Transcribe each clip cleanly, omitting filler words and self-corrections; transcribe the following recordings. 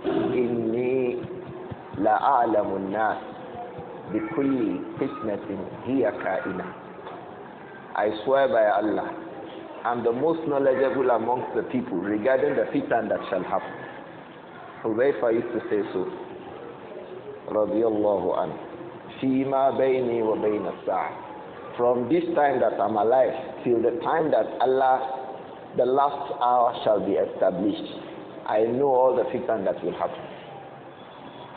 إني لأعلم الناس بكل فتنة هي كائنة. I swear by Allah, I'm the most knowledgeable amongst the people regarding the fitan that shall happen. Hudayfa used to say so, radiyallahu anhu, فيما بيني وبين الساعة. From this time that I'm alive till the time that Allah, the last hour shall be established, I know all the fitan that will happen.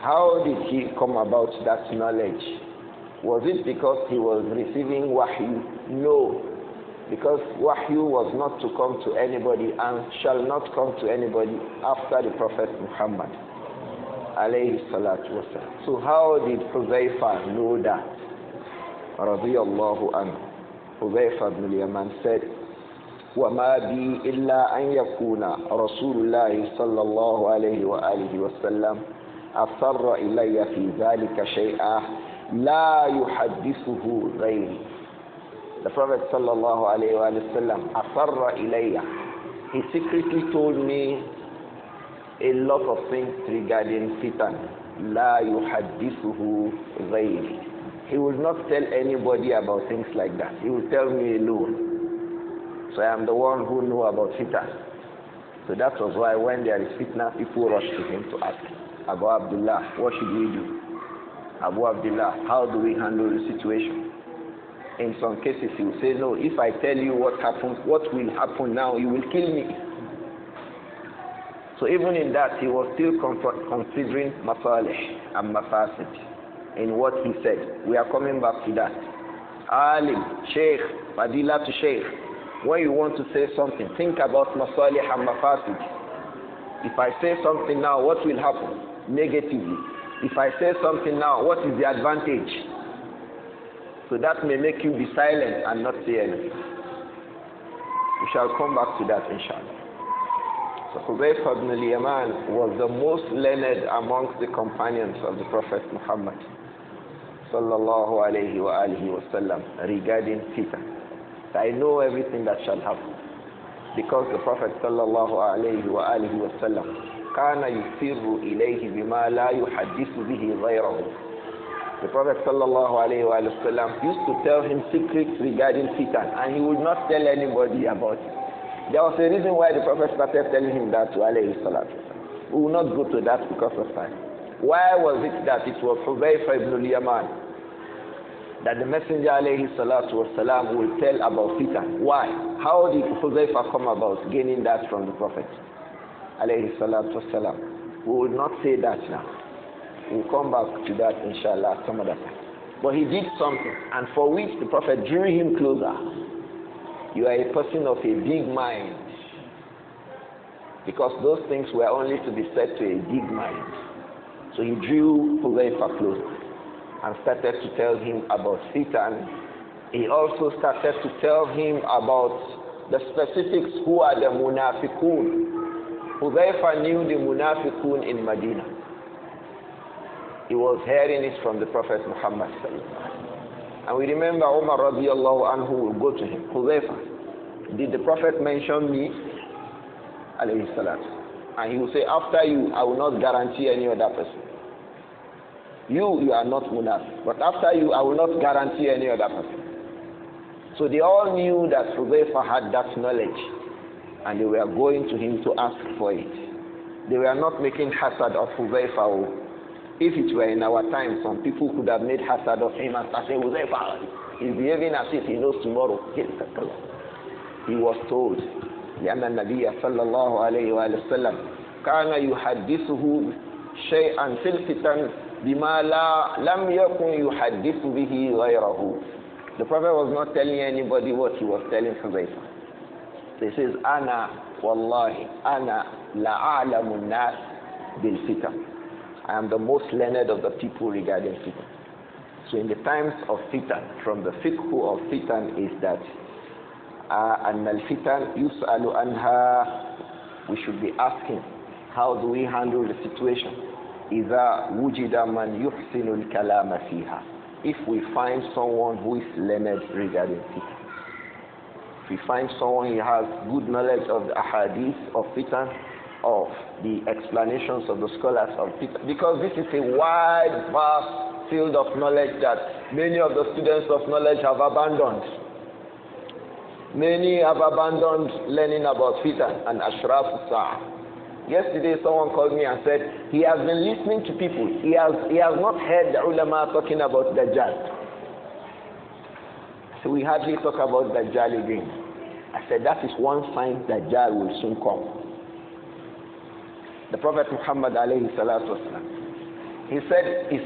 How did he come about that knowledge? Was it because he was receiving wahyu? No. Because wahyu was not to come to anybody and shall not come to anybody after the Prophet Muhammad alayhi salatu wasalam. So how did Hudayfa know that? Radiyallahu anhu. Hudayfa ibn al-Yaman said, وَمَا بِي إِلَّا أَن يَكُونَ رَسُولُ اللَّهِ صَلَّى اللَّهُ عَلَيْهِ وَآلِهِ وَسَلَّمَ أَصَرَّ إِلَيَّ فِي ذَلِكَ شَيْئًا لَا يُحَدِّثُهُ غَيْرِي. The Prophet sallallahu alayhi wa sallam أَصَرَّ إِلَيَّ, he secretly told me a lot of things regarding fitan. لَا يُحَدِّثُهُ غَيْرِي. He will not tell anybody about things like that. He will tell me alone. So I am the one who know about fitan. So that was why when there is fitna, people rush to him to ask, Abu Abdullah, what should we do? Abu Abdullah, how do we handle the situation? In some cases, he will say, no, if I tell you what happens, what will happen now, you will kill me. So even in that, he was still considering masalih and mafasid in what he said. We are coming back to that. Alim, Shaykh, Fadila to Shaykh. When you want to say something, think about masalih and mafasid. If I say something now, what will happen? Negatively. If I say something now, what is the advantage? So that may make you be silent and not say anything. We shall come back to that inshallah. So Hudayfa ibn al-Yaman was the most learned amongst the companions of the Prophet Muhammad sallallahu alayhi wa alihi wa sallam regarding fitan. I know everything that shall happen because the Prophet sallallahu alayhi wa alihi wa sallam كان يسر إليه بما لا يحدث به غيره. The Prophet sallallahu alayhi wa sallam used to tell him secrets regarding fitan and he would not tell anybody about it. There was a reason why the Prophet started telling him that to alayhi salatu. We will not go to that because of time. Why was it that it was Hudayfa ibn al-Yaman that the Messenger alayhi salatu wasalam will tell about fitan? Why? How did Hudayfa come about gaining that from the Prophet alayhi salatu wasalam? We will not say that now. We'll come back to that inshallah some other time. But he did something and for which the Prophet drew him closer. You are a person of a big mind. Because those things were only to be said to a big mind. So he drew Hudayfa closer and started to tell him about fitan. He also started to tell him about the specifics, who are the munafiqun. Hudayfa knew the munafiqun in Madinah. He was hearing it from the Prophet Muhammad sallallahu. And we remember Umar radiallahu anhu will go to him. Hudayfa, did the Prophet mention me? Alayhi salatu. And he will say, after you, I will not guarantee any other person. You are not munafiq. But after you, I will not guarantee any other person. So they all knew that Hudayfa had that knowledge. And they were going to him to ask for it. They were not making hasad of Hudayfa. If it were in our time, some people could have made hasad of him and started saying, Hudayfa, he's behaving as if he knows tomorrow. He was told, لأن النبي صلى الله عليه وآله وسلم كان يحدثه شيئا في الفتن بما لم يكن يحدث به غيره. The Prophet was not telling anybody what he was telling Hudayfa. He says, أنا والله أنا لأعلم الناس بالفتن. I am the most learned of the people regarding fitan. So in the times of fitan, from the fiqh of fitan is that أن الفتن يسأل عنها, we should be asking, how do we handle the situation? إذا وجد من يحسن الكلام فيها. If we find someone who is learned regarding fitan. If we find someone who has good knowledge of the ahadith of fitan, of the explanations of the scholars of Fitan, because this is a wide, vast field of knowledge that many of the students of knowledge have abandoned. Many have abandoned learning about Fitan and Ashraf Sa'ah. Yesterday someone called me and said he has been listening to people. He has not heard the ulama talking about Dajjal. So we hardly talk about Dajjal again. I said that is one sign Dajjal will soon come. The Prophet Muhammad alayhi salatu wasalam, he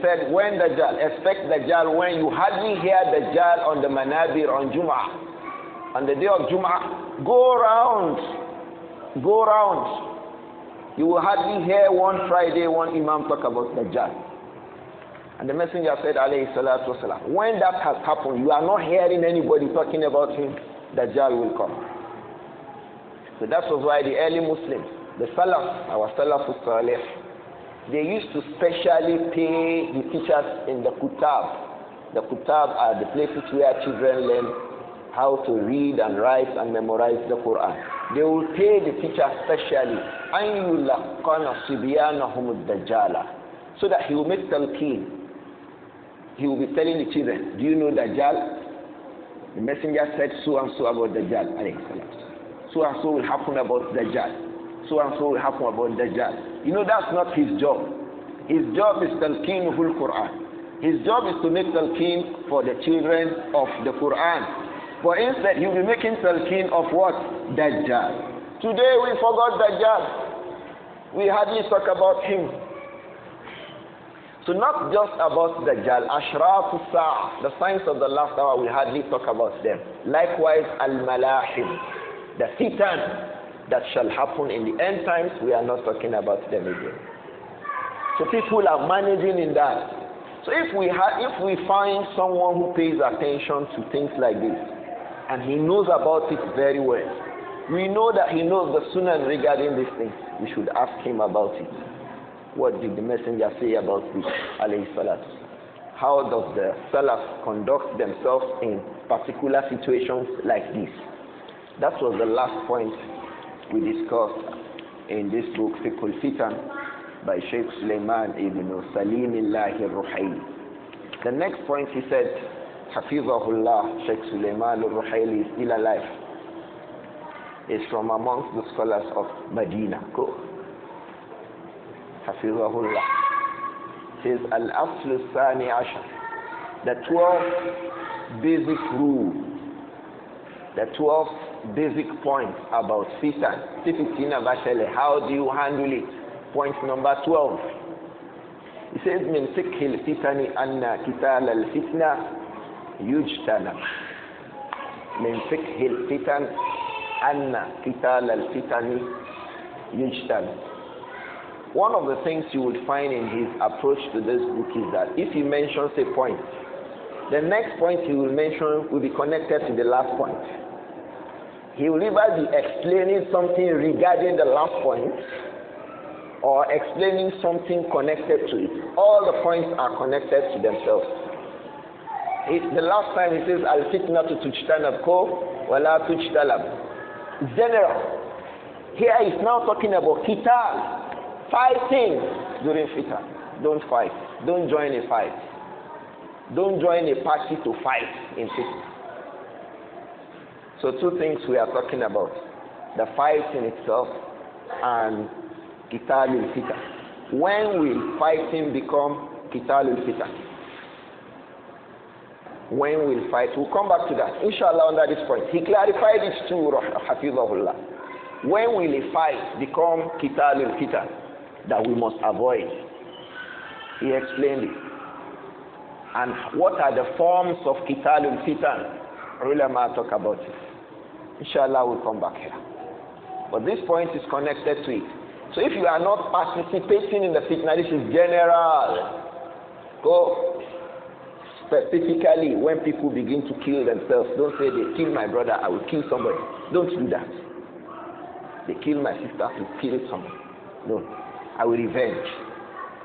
said when Dajjal, expect Dajjal when you hardly hear Dajjal on the Manabir on Jum'ah. On the day of Jum'ah, go round. You will hardly hear one Friday, one Imam talk about Dajjal. And the Messenger said, alayhi salatu wasalam, when that has happened, you are not hearing anybody talking about him, Dajjal will come. So that was why the early Muslims, the Salaf, our Salafus Salih, they used to specially pay the teachers in the Kutab. The Kutab are the places where children learn how to read and write and memorize the Quran. They will pay the teacher specially, so that he will make talqeen. He will be telling the children, do you know Dajjal? The messenger said so and so about Dajjal. So and so will happen about Dajjal. So and so will happen about Dajjal. You know, that's not his job. His job is talqeenul Quran. His job is to make talqeen for the children of the Quran. But instead, he will be making talqeen of what? Dajjal. Today we forgot Dajjal. We hardly talk about him. So not just about Dajjal, Ashraf Sa'ah, the signs of the last hour, we hardly talk about them. Likewise, Al-Malahim, the Fitan that shall happen in the end times, we are not talking about them again. So people are managing in that. So if we find someone who pays attention to things like this, and he knows about it very well, we know that he knows the sunnah regarding these things, we should ask him about it. What did the messenger say about this, alayhi salatu? How does the salaf conduct themselves in particular situations like this? That was the last point we discussed in this book, Fiqh Al-Fitan, by Shaykh Sulayman Ar-Ruhayli. The next point he said, Hafizahullah, Shaykh Sulayman Ar-Ruhayli is still alive. Is from amongst the scholars of Madīnah. Go. Hafizahullah. Says Al-Aslu Thani Ashar. The 12 basic rules, the 12 basic points about fitan. How do you handle it? Point number 12. He says, Min Fiqh Al-Fitan anna qitāl al-fitna yujtanab. Min Fiqh Al-Fitan anna qitāl al-fitan yujtanab. One of the things you will find in his approach to this book is that if he mentions a point, the next point he will mention will be connected to the last point. He will either be explaining something regarding the last point or explaining something connected to it. All the points are connected to themselves. The last time he says, Al-fitnatu tujtanab ko wala tujtalab. General. Here he's now talking about qitāl. Fighting during fitan. Don't fight. Don't join a fight. Don't join a party to fight in fitan. So two things we are talking about. The fight in itself and qitālul fitan. When will fighting become qitālul fitan? When will fight? We'll come back to that. Inshallah under this point. He clarified it too, Hafizahullah. When will a fight become qitālul fitan? That we must avoid. He explained it. And what are the forms of qitālul fitan? Ulama talk about it. Inshallah we'll come back here. But this point is connected to it. So if you are not participating in the fitna, this is general. Go specifically when people begin to kill themselves. Don't say they kill my brother, I will kill somebody. Don't do that. They kill my sister, I will kill someone. No. I will revenge.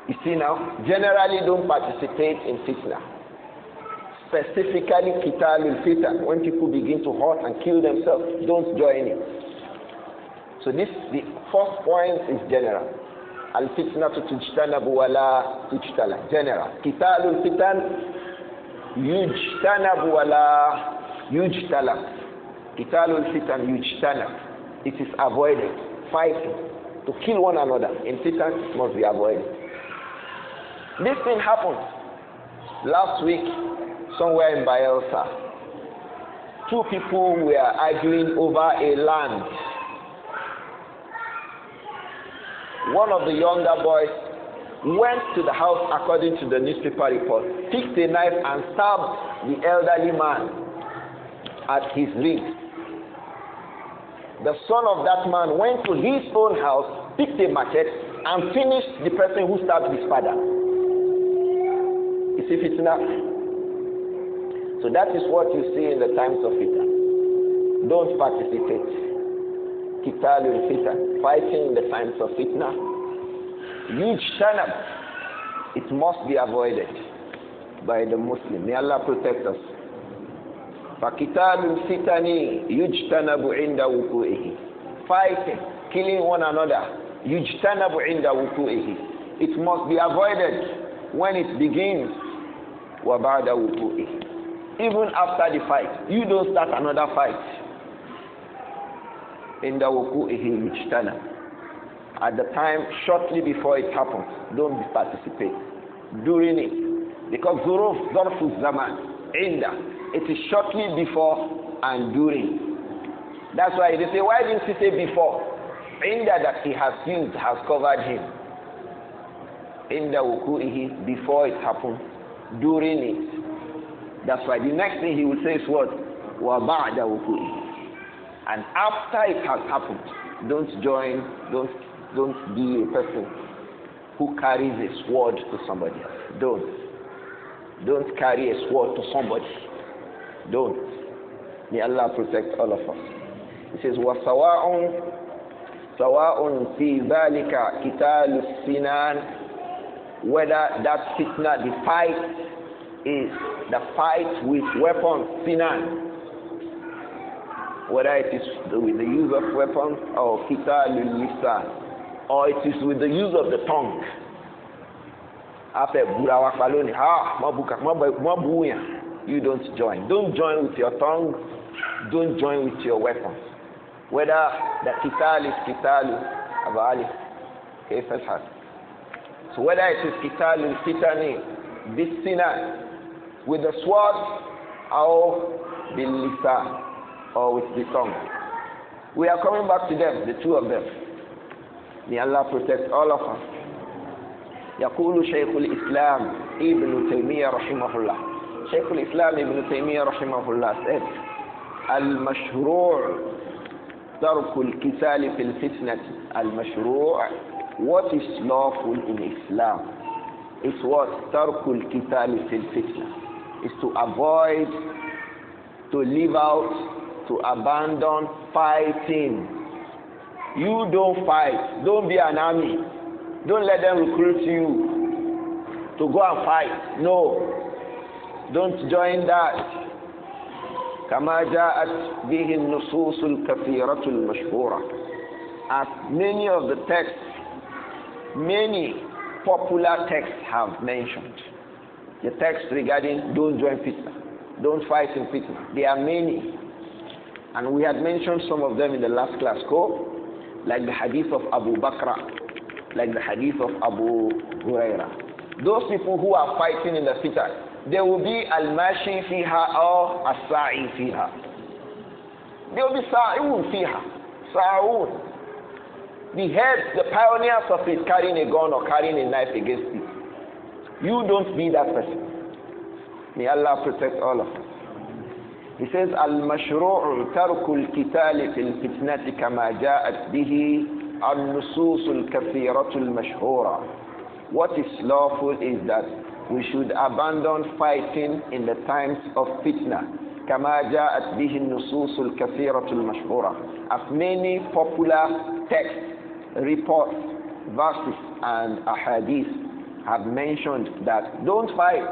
You see now, generally don't participate in fitna. Specifically qitālul fitan, when people begin to hurt and kill themselves, don't join it. So the first point is general. Al-fitnatu tujtanabu wa la tujtala. General. Qitālul fitan yujtanabu wa la yujtala. Qitālul fitan yujtanab. It is avoided. Fighting. To kill one another in fitan must be avoided. This thing happened last week somewhere in Bayelsa. Two people were arguing over a land. One of the younger boys went to the house according to the newspaper report, picked a knife and stabbed the elderly man at his ribs. The son of that man went to his own house, picked a machete and finished the person who stabbed his father. You see fitna? So that is what you see in the times of fitna. Don't participate. Qitālul fitan, fighting in the times of fitna. Yujtanab, it must be avoided by the Muslim. May Allah protect us. فَقِتَالُ الْفِتَنِ يُجْتَنَبُ عِنْدَ وُقُوعِهِ. Fighting, killing one another. يُجْتَنَبُ عِنْدَ وُقُوعِهِ. It must be avoided when it begins. وَبَعْدَ وُقُوعِهِ. Even after the fight, you don't start another fight. In the wuku'ihi yujtana. At the time, shortly before it happens, don't participate. During it, because zuruf, zarfu zaman, inda, it is shortly before and during. That's why they say, why didn't he say before? Inda that he has used has covered him. Inda wuku'ihi, before it happens, during it. That's why the next thing he will say is what? وَبَعْدَ وُقُوعِهِ. And after it has happened, don't be a person who carries a sword to somebody else. Don't carry a sword to somebody. Don't. May Allah protect all of us. He says, وَسَوَاءٌ فِي ذَلِكَ قِتَالُ السِّنَانِ. Whether that fitna, the fight, is the fight with weapons, sinan. Whether it is with the use of weapons or qitālul lisan, or it is with the use of the tongue. You don't join. Don't join with your tongue. Don't join with your weapons. Whether the qitāl is qitāl abali, so whether it is qitālul fitani, this sinan, with the sword or bil lisan, or with the tongue. We are coming back to them, the two of them. May Allah protect all of us. يقول شيخ الإسلام ابن تيمية رحمه الله. شيخ الإسلام ابن تيمية رحمه الله said, المشروع ترك القتال في الفتنة. المشروع, what is lawful in Islam is what? ترك القتال في الفتنة, is to avoid, to leave out, to abandon fighting. You don't fight. Don't be an army. Don't let them recruit you to go and fight. No. Don't join that. كما جاءت به النصوص الكثيرة المشهورة. As many of the texts, many popular texts have mentioned. The text regarding don't join fitna, don't fight in fitna. There are many. And we had mentioned some of them in the last class, like the hadith of Abu Bakr, like the hadith of Abu Hurairah. Those people who are fighting in the fitan, there will be al-mashi fiha or as-sa'i fiha. There will be sa'un fiha, sa'un. The heads, the pioneers of it, carrying a gun or carrying a knife against it. You don't be that person. May Allah protect all of us. He says, Al-mashru'u tarku al-qitali fil fitnati kama ja'at bihi al-nusus al-kathiratu al-mashhura. What is lawful is that we should abandon fighting in the times of fitna. Kama ja'at bihi al-nusus al-kathiratu al-mashhura. As many popular texts, reports, verses and ahadith have mentioned that don't fight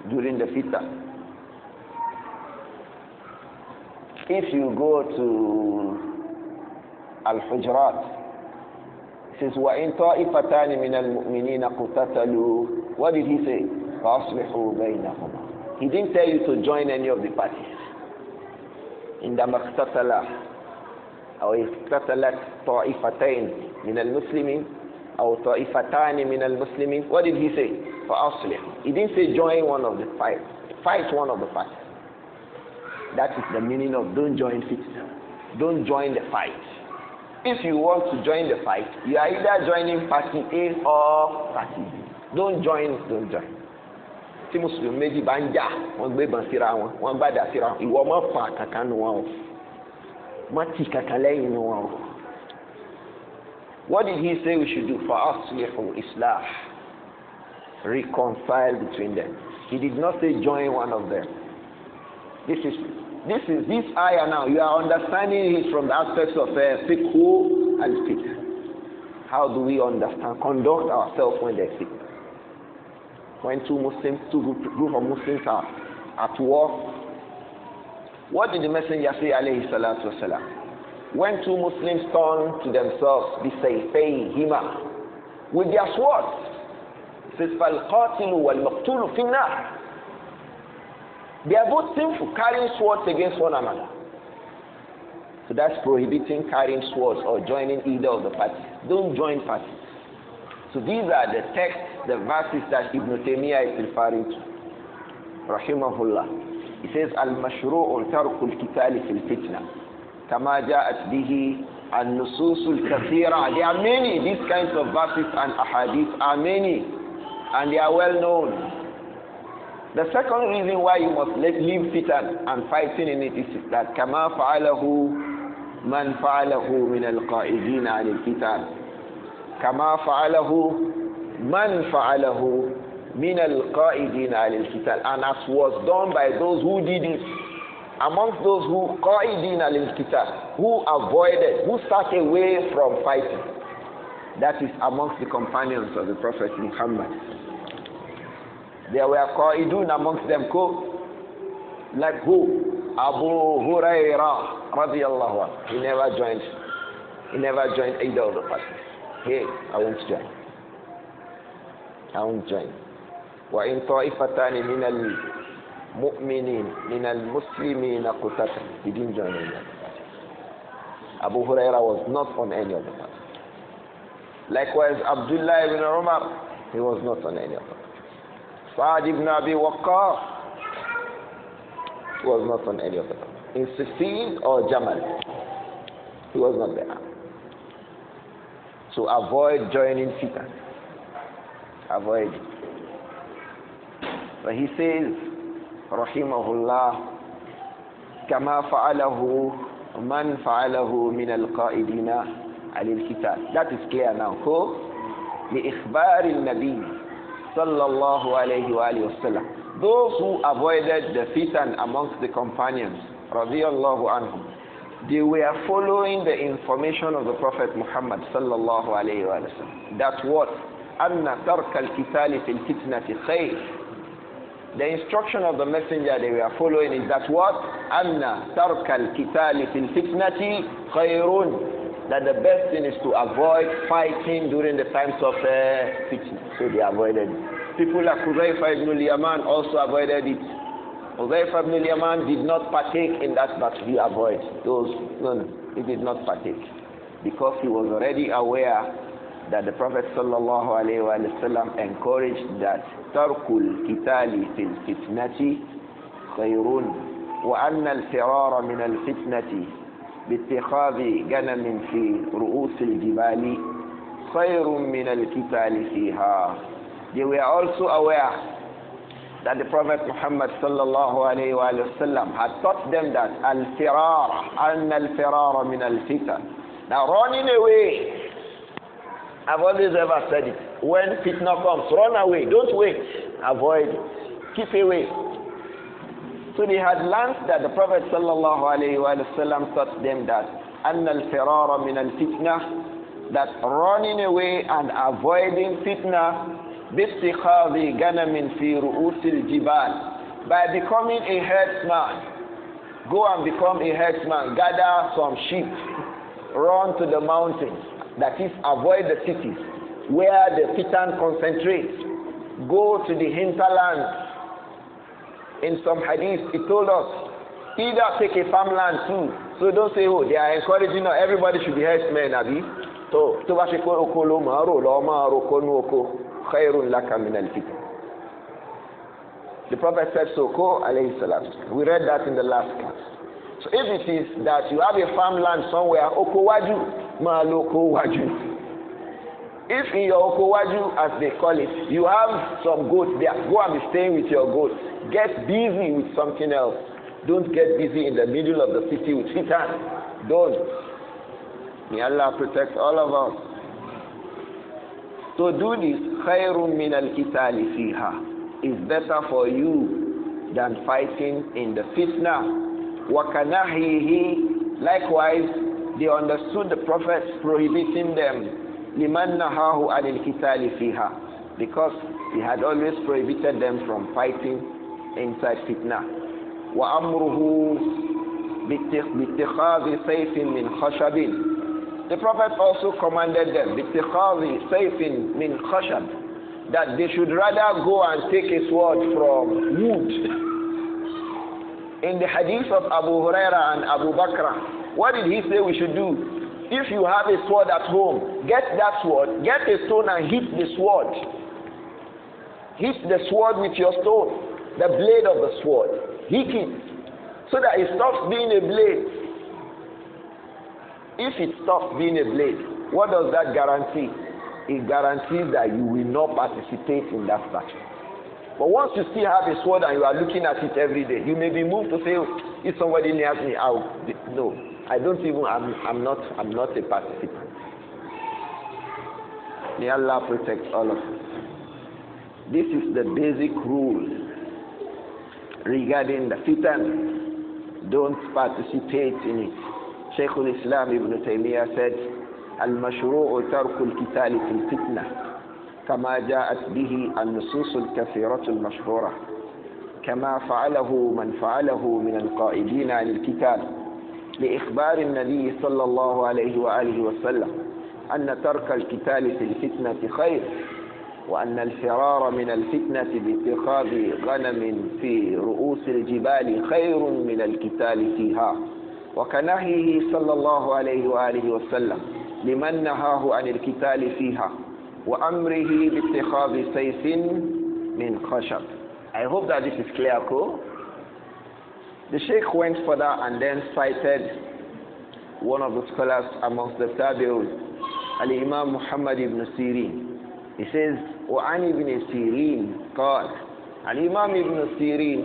during the fitna. If you go to Al-Hujurat. It says, وَإِن طَائِفَتَانِ مِنَ الْمُؤْمِنِينَ قُتَتَلُوا. What did he say? فَأَصْلِحُوا بَيْنَهُمَا. He didn't tell you to join any of the parties. In the مَقْتَتَلَ أو اقتتلت طائفتين من المسلمين أو طائفتان من المسلمين. What did he say? فَأَصْلِحُوا. He didn't say join one of the fight. Fight one of the parties. That is the meaning of don't join fitna. Don't join the fight. If you want to join the fight, you are either joining party A or party B. Don't join. Tí Mùsùlùmí méjì bá ń jà, wọ́n gbé ìbọn síra wọn, wọ́n gbàdá síra wọn. Ìwọ má fà kankan nù wọn o. Má tì kankan lẹ́yìn nù wọn o. What did he say we should do? فَأَصْلِحُوا إِصْلَاحًا. Reconcile between them. He did not say join one of them. This ayah now, you are understanding it from the aspects of Fiqh Al-Fitan. How do we understand, conduct ourselves when they speak? When two group of Muslims are at war, what did the Messenger say, alayhi salatu wasalam? When two Muslims turn to themselves, بِسَيْفَيْهِمَا, with their swords, it says, فَالْقَاتِلُ وَالْمَقْتُولُ فِي النَّارِ. They are both sinful, carrying swords against one another. So that's prohibiting carrying swords or joining either of the parties. Don't join parties. So these are the texts, the verses that Ibn Taymiyyah is referring to. Rahimahullah. He says, Al-mashru'u tarku al-kitali fil fitna. Kama ja'at bihi al-nususul kathira. There are many, these kinds of verses and ahadith are many. And they are well known. The second reason why you must leave fitan and fighting in it is that kama fa'alahu man fa'alahu min al-qa'idin 'ala al-fitan. Kama fa'alahu man fa'alahu min al-qa'idin 'ala al-fitan. And as was done by those who did it, amongst those who qa'idin 'ala al-fitan, who avoided, who sat away from fighting. That is amongst the companions of the Prophet Muhammad. There were qa'idun amongst them, like who? Abū Hurairah radiyallahu anhu. He never joined either of the parties. Hey, I won't join. وَإِن طَائِفَتَانِ مِنَ الْمُؤْمِنِينَ مِنَ الْمُسْلِمِينَ قُتَتَلُوا. He didn't join any of the parties. Abū Hurairah was not on any of the parties. Likewise, Abdullah ibn Umar, he was not on any of them. Sa'd ibn Abi Waqqas was not on any of them. In Siffin or Jamal, he was not there. So avoid joining fitan. Avoid it. But he says, Rahimahullah, Kama fa'alahu man fa'alahu min al-qa'idina al-kitab. That is clear now. لإخبار النبي صلى الله عليه وآله وسلم. Those who avoided the fitan amongst the companions, radiyallahu anhum, they were following the information of the Prophet Muhammad sallallahu alayhi wa sallam. That what? أن ترك القتال في الفتنة خير. The instruction of the messenger they were following is that what? أن ترك القتال في الفتنة خير. That the best thing is to avoid fighting during the times of fitna. So they avoided it. People like Huzaifa ibn al-Yaman also avoided it. Huzaifa ibn al-Yaman did not partake in that, but he avoided those. No, he did not partake. Because he was already aware that the Prophet sallallahu alayhi wa sallam encouraged that tarkul kitali fil fitnati khayrun wa anna al-firara min al-fitnati باتخاذ غنم في رؤوس الجبال خير من القتال فيها. They were also aware that the Prophet Muhammad sallallahu alayhi wa sallam had taught them that al-firar, anna al-firar min al-fitan. Now running away, I've always ever said it, when fitna comes, run away, don't wait, avoid it, keep away. So they had learned that the Prophet sallallahu alayhi wa sallam taught them that anna al-firara min al-fitna, that running away and avoiding fitna بِاتِّخَاذِ غَنَمٍ فِي رُؤُوسِ الْجِبَالِ, by becoming a herdsman. Go and become a herdsman, gather some sheep, run to the mountains. That is, avoid the cities where the fitan concentrates. Go to the hinterlands. In some hadith, it told us, either take a farmland too. So don't say, oh, they are encouraging everybody should be herdsmen, Abi. So, the Prophet said so, alayhi salam. We read that in the last class. So if it is that you have a farmland somewhere, okowaju, malokowaju. If in your okowaju, as they call it, you have some goats there, go and be staying with your goats. Get busy with something else. Don't get busy in the middle of the city with fitan. Don't. May Allah protect all of us. So do this. Khayrun min al-qitali fiha is better for you than fighting in the fitna. Wa kanahihi, likewise, they understood the prophets prohibiting them. Liman nahahu anil qitali fiha, because he had always prohibited them from fighting inside fitna. Wa amruhu bittikhadhi sayfin min khashabin. The Prophet also commanded them, bittikhadhi sayfin min khashab, that they should rather go and take a sword from wood. In the hadith of Abu Huraira and Abu Bakr, what did he say we should do? If you have a sword at home, get that sword, get a stone and hit the sword. Hit the sword with your stone, the blade of the sword. Hit it, so that it stops being a blade. If it stops being a blade, what does that guarantee? It guarantees that you will not participate in that statue. But once you still have a sword and you are looking at it every day, you may be moved to say, oh, if somebody near me, no, I don't even, I'm not a participant. May Allah protect all of us. This is the basic rule regarding the fitan. Don't participate in it. Shaykh Islam Ibn Taymiyyah said, المشروع ترك القتال في الفتنة كما جاءت به النصوص الكثيرة المشهورة كما فعله من فعله من القائدين عن القتال لإخبار النبي صلى الله عليه وآله وسلم أن ترك القتال في الفتنة خير وأن الفرار من الفتنة باتخاذ غنم في رؤوس الجبال خير من القتال فيها وكنهيه صلى الله عليه وآله وسلم لمن نهاه عن القتال فيها وأمره باتخاذ سيف من خشب. I hope that this is clear, cool? The Sheikh went further and then cited one of the scholars amongst the Tabi'un, Al-Imam Muhammad ibn Sirin. He says, وعن ابن سيرين قال, Al-Imam ibn Sirin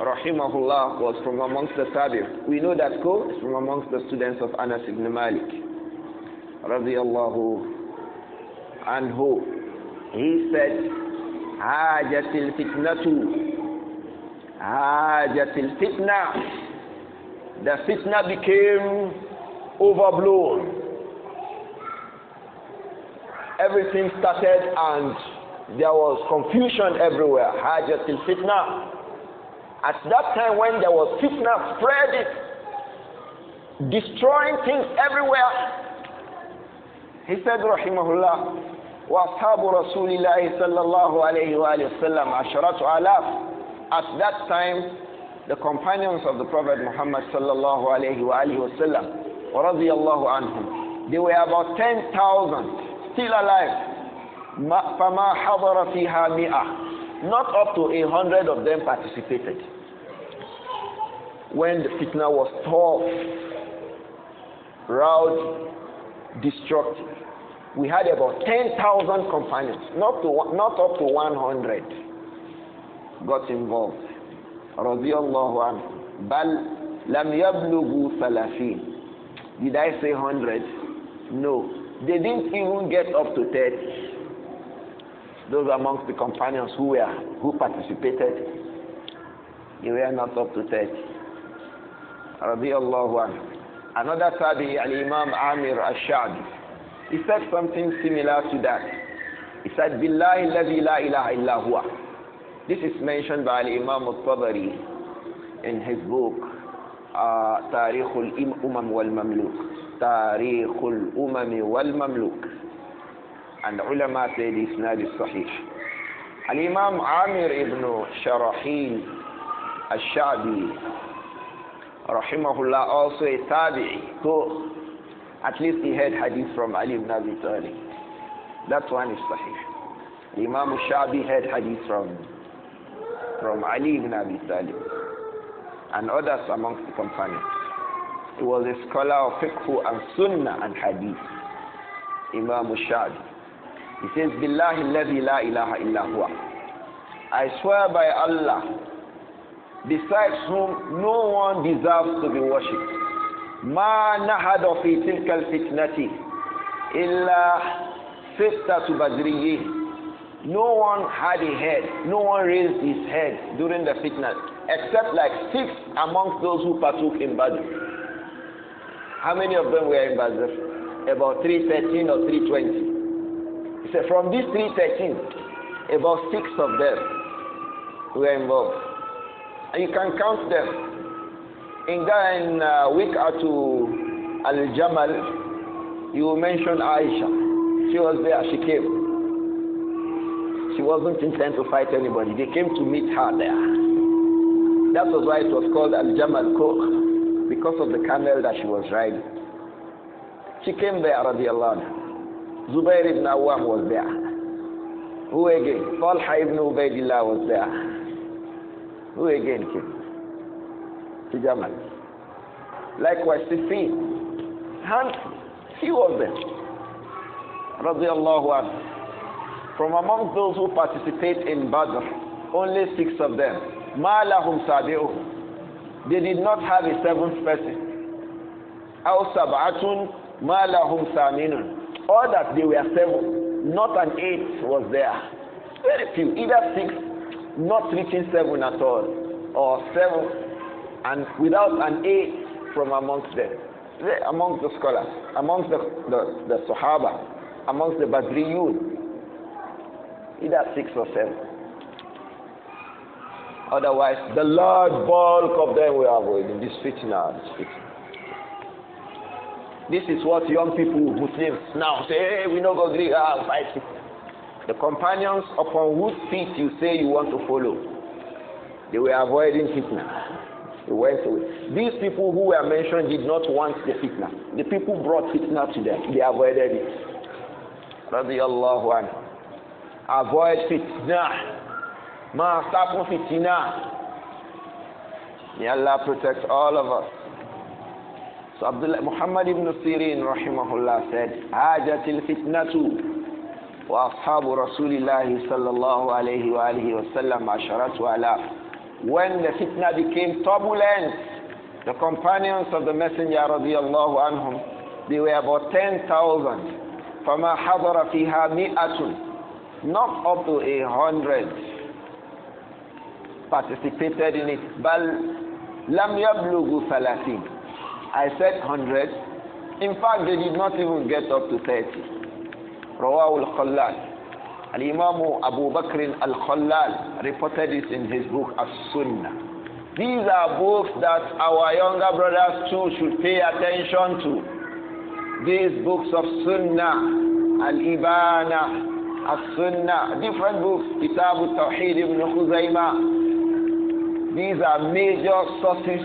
rahimahullah was from amongst the Tabi'un. We know that quote is from amongst the students of Anas ibn Malik radiyallahu anhu. He said, Hajatil fitna. The fitna became overblown. Everything started and there was confusion everywhere. Hajatil fitna. At that time when there was fitna spreading, destroying things everywhere. He said, rahimahullah, وَأَصْحَابُ رَسُولِ اللَّهِ صَلَّى اللَّهُ عَلَيْهِ وَآلِهِ وَسَلَّمَ عَشْرَةُ آلَافٍ. At that time, the companions of the Prophet Muhammad sallallahu alayhi wa alihi wa sallam, radiyallahu anhum, they were about 10,000 still alive. فَمَا حَضَرَ فِيهَا مِئَةٍ. Not up to 100 of them participated. When the fitna was tough, loud, destructive, we had about 10,000 companions, not up to 100 got involved. Radiyallahu anhu. Bal lam yablughu thalathin. Did I say 100? No. They didn't even get up to 30. Those amongst the companions who participated, they were not up to 30. Radiyallahu anhu. Another Tabi, Al-Imam Amir Al-Sha'bi, he said something similar to that. He said, Billahi alladhi la ilaha illa huwa. This is mentioned by Imam Al-Tabari in his book, Tarikh al-Umam wal-Mamluk. تاريخ الأمم والمملوك. And ulama say the isnad is sahih. Al-Imam Amir ibn Sharahil al-Sha'bi rahimahullah, also a tabi'i, so at least he had hadith from Ali ibn Abi Talib. That one is sahih. Imam al-Sha'bi had hadith from Ali ibn Abi Talib and others amongst the companions. He was a scholar of fiqh and sunnah and hadith. Imam al-Sha'bi. He says, Billahi alladhi la ilaha illa huwa. I swear by Allah, besides whom no one deserves to be worshipped. Ma nahada fi tilka al-fitnati illa sittatu badriyyin. No one had a head, no one raised his head during the fitna, except like 6 amongst those who partook in Badr. How many of them were in Badr? About 313 or 320. He said from these 313, about 6 of them were involved. And you can count them. In Wiq'atu al-Jamal, you will mention Aisha. She was there, she came. She wasn't intent to fight anybody. They came to meet her there. That was why it was called al-Jamal Koch, because of the camel that she was riding. She came there, radiallahu anha. Zubair ibn Awwam was there. Who again? Talha ibn Ubaidillah was there. Who again came? To Jamal. Likewise, Siffin. And few of them. Radiallahu anhu. From among those who participate in Badr, only 6 of them. Ma lahum sabi'uhum. They did not have a 7th person. Aw sab'atun ma lahum saminun. Or that they were 7, not an 8 was there. Very few, either 6, not reaching 7 at all, or 7 and without an 8 from amongst them. Amongst the scholars, amongst the Sahaba, amongst the Badriyun, either 6 or 7. Otherwise, the large bulk of them were avoiding this fitna. This is what young people, Muslims, now say, hey, we know go Greek, fight. The companions upon whose feet you say you want to follow, they were avoiding fitna. They went away. These people who were mentioned did not want the fitna. The people brought fitna to them. They avoided it. Radiyallahu anhu. Avoid fitna. Ma stop fitna. May Allah protect all of us. So Muhammad ibn Sirin rahimahullah said, Hajatil fitnatu wa ashabu rasulillahi sallallahu alayhi wa alihi wa sallam asharatu alaf. When the fitna became turbulent, the companions of the Messenger radiyallahu anhum, they were about 10,000. فَمَا حَضَرَ فِيهَا مِئَةٌ. Not up to 100 participated in it. بَلْ لَمْ يَبْلُغُ ثَلَاثِينَ. I said 100. In fact, they did not even get up to 30. Rawah al-Khallal. Al-Imam Abu Bakr al-Khallal reported this in his book As-Sunnah. These are books that our younger brothers too should pay attention to. These books of Sunnah, Al-Ibana, As-Sunnah, different books, Kitab al-Tawheed ibn Khuzaymah. These are major sources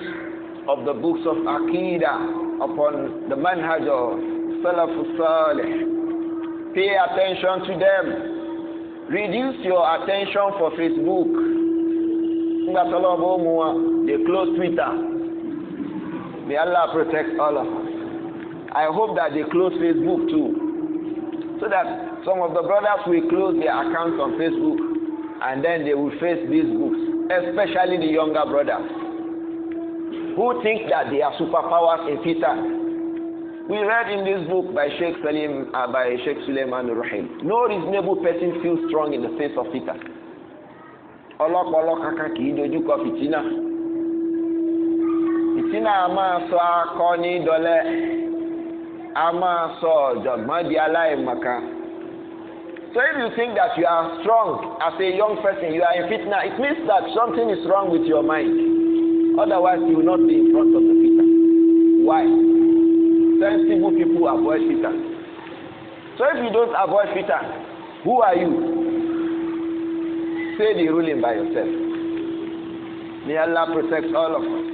of the books of Aqidah upon the manhaj of Salafus Salih. Pay attention to them. Reduce your attention for Facebook. They close Twitter. May Allah protect all of us. I hope that they close Facebook too, so that some of the brothers will close their accounts on Facebook and then they will face these books, especially the younger brothers who think that they are superpowers in fitan. We read in this book by Shaykh Sulayman Ar-Ruhayli, no reasonable person feels strong in the face of fitan. Fitina ama so akoni dole, ama so jogma di alaimaka. So if you think that you are strong as a young person, you are in fitna, it means that something is wrong with your mind. Otherwise, you will not be in front of the fitna. Why? Sensible people avoid fitan. So if you don't avoid fitan, who are you? Say the ruling by yourself. May Allah protect all of us.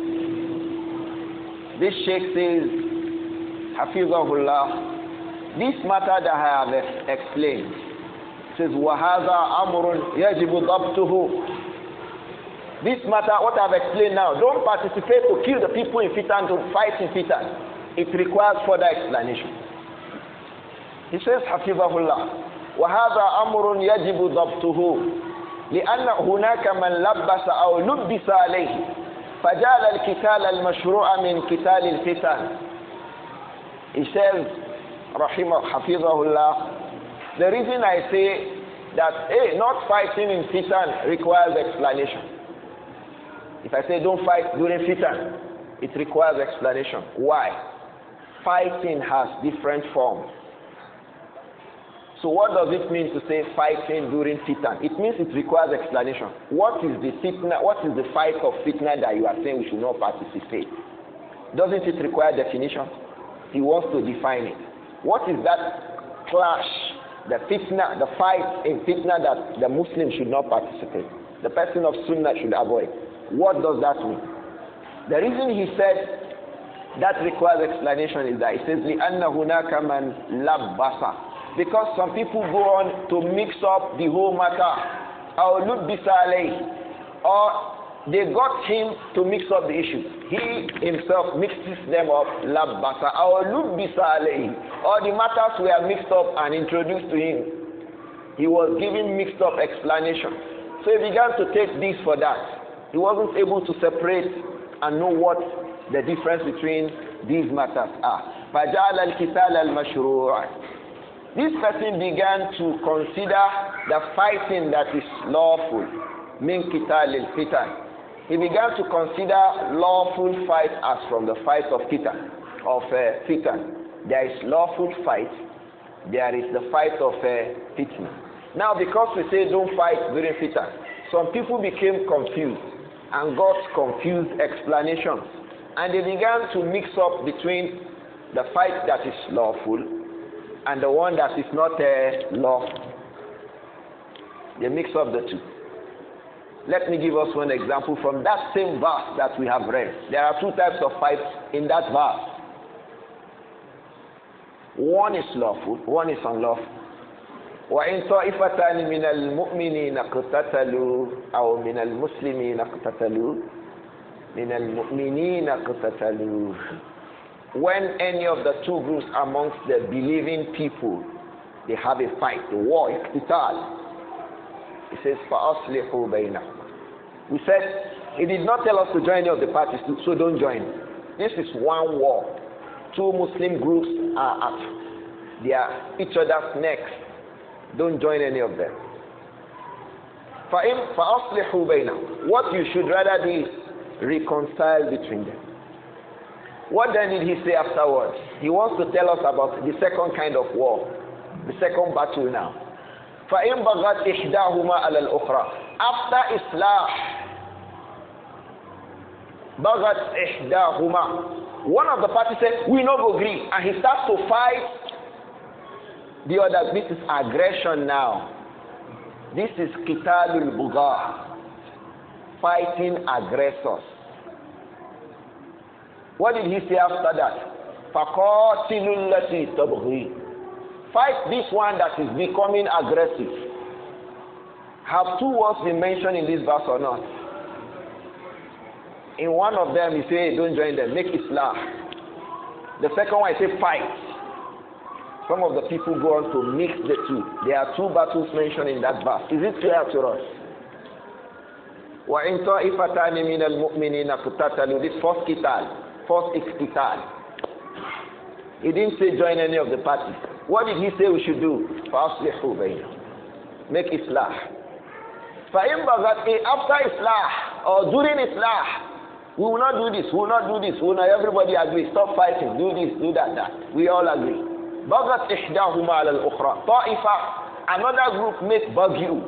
This Sheikh says, Hafizahullah, this matter that I have explained, says, وَهَذَا أَمْرٌ يَجِبُ ضَبْطُهُ. This matter, what I have explained now, don't participate to kill the people in fitan, to fight in fitan. It requires further explanation. He says, Hafizahullah, وَهَذَا أَمْرٌ يَجِبُ ضَبْطُهُ لأن هناك من لبس أو لبس عليه فجعل القتال المشروع من قتال الفتن. He says, Hafizahullah, the reason I say that not fighting in fitan requires explanation. If I say don't fight during fitan, it requires explanation. Why? Fighting has different forms. So what does it mean to say fighting during fitna? It means it requires explanation. What is the fitna? What is the fight of fitna that you are saying we should not participate? Doesn't it require definition? He wants to define it. What is that clash, the fitna, the fight in fitna that the Muslim should not participate? The person of sunnah should avoid. What does that mean? The reason he said that requires explanation is that he says لِأَنَّ هُنَاكَ مَنْ لَبَّسَ. Because some people go on to mix up the whole matter, or they got him to mix up the issues. He himself mixes them up, labbasa, or the matters were mixed up and introduced to him. He was giving mixed up explanation. So he began to take this for that. He wasn't able to separate and know what the difference between these matters are. فَجَعَلَ الْكِتَالَ الْمَشْرُوعَ. This person began to consider the fighting that is lawful, min qital al-fitan. He began to consider lawful fight as from the fight of fitan, There is lawful fight, there is the fight of fitna. Now, because we say don't fight during fitan, some people became confused and got confused explanations, and they began to mix up between the fight that is lawful and the one that is not lawful. They mix up the two. Let me give us one example from that same verse that we have read. There are two types of fights in that verse. One is lawful, one is unlawful. وَإِنْ طَائِفَتَانِ مِنَ الْمُؤْمِنِينَ اقْتَتَلُوا أَوْ مِنَ الْمُسْلِمِينَ اقْتَتَلُوا مِنَ الْمُؤْمِنِينَ اقْتَتَلُوا. When any of the two groups amongst the believing people, they have a fight, a war, iqtital. He says, فَأَصْلِحُوا بَيْنَهُمْ. We said, he did not tell us to join any of the parties, so don't join. This is one war. Two Muslim groups are at each other's necks. Don't join any of them. فَأَصْلِحُوا بَيْنَهُمْ. What you should rather do is reconcile between them. What then did he say afterwards? He wants to tell us about the second kind of war, the second battle now. فَإِنْ بَغَتْ إِحْدَاهُمَا عَلَى الْأُخْرَى. After Islah, بَغَتْ إِحْدَاهُمَا. One of the parties said, we not agree, and he starts to fight the other. This is aggression now. This is qitalul bugha, fighting aggressors. What did he say after that? فَقَاتِلُوا الَّتِي تَبْغِي. Fight this one that is becoming aggressive. Have two words been mentioned in this verse or not? In one of them he say, don't join them, make Islah. The second one he say, fight. Some of the people go on to mix the two. There are two battles mentioned in that verse. Is it clear to us? وَإِنْ طَائِفَتَانِ مِنَ الْمُؤْمِنِينَ اقْتَتَلُوا. This first qital, first iqtital. He didn't say join any of the parties. What did he say we should do? فَأَصْلِحُوا بَيْنَهُمْ. Make Islah. فَإِنْ بَغَتْ. After Islah or during Islah, we will not do this, we will not do this, we will not. Everybody agree, stop fighting, do this, do that, that. We all agree. بَغَتْ إِحْدَاهُمَا عَلَى الْأُخْرَى. طَائِفَةٌ, another group make bagyu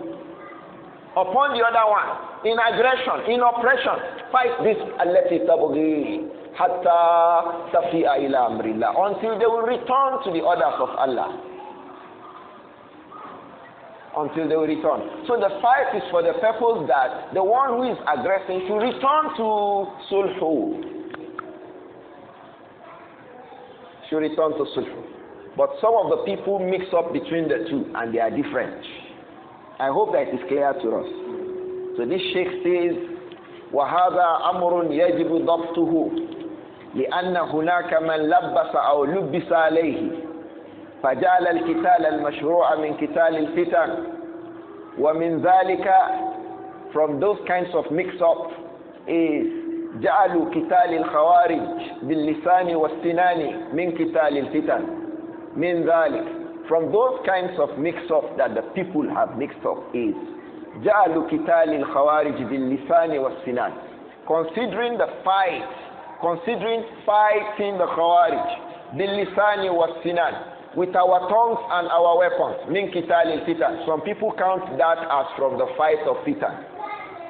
upon the other one, in aggression, in oppression. Fight this الَّتِي تَبْغِي hatta tafi'a ila amrillah, until they will return to the orders of Allah. Until they will return. So the fight is for the purpose that the one who is aggressing should return to sulhu. Should return to sulhu. But some of the people mix up between the two and they are different. I hope that it is clear to us. So this sheikh says, وَهَذَا أَمْرٌ يَجِبُ ضَبْطُهُ لِأَنَّ هُنَاكَ مَنْ لَبَّسَ أَوْ لُبِّسَ عَلَيْهِ فجعل القتال المشروع من قتال الفتن ومن ذلك, from those kinds of mix-up is جعلوا قتال الخوارج باللسان والسنان من قتال الفتن. من ذلك, from those kinds of mix-up that the people have mixed up is جعلوا قتال الخوارج باللسان والسنان, considering the fight, considering fighting the Khawarij باللسان والسنان, with our tongues and our weapons. Min qital al-fitan. Some people count that as from the fight of fitan.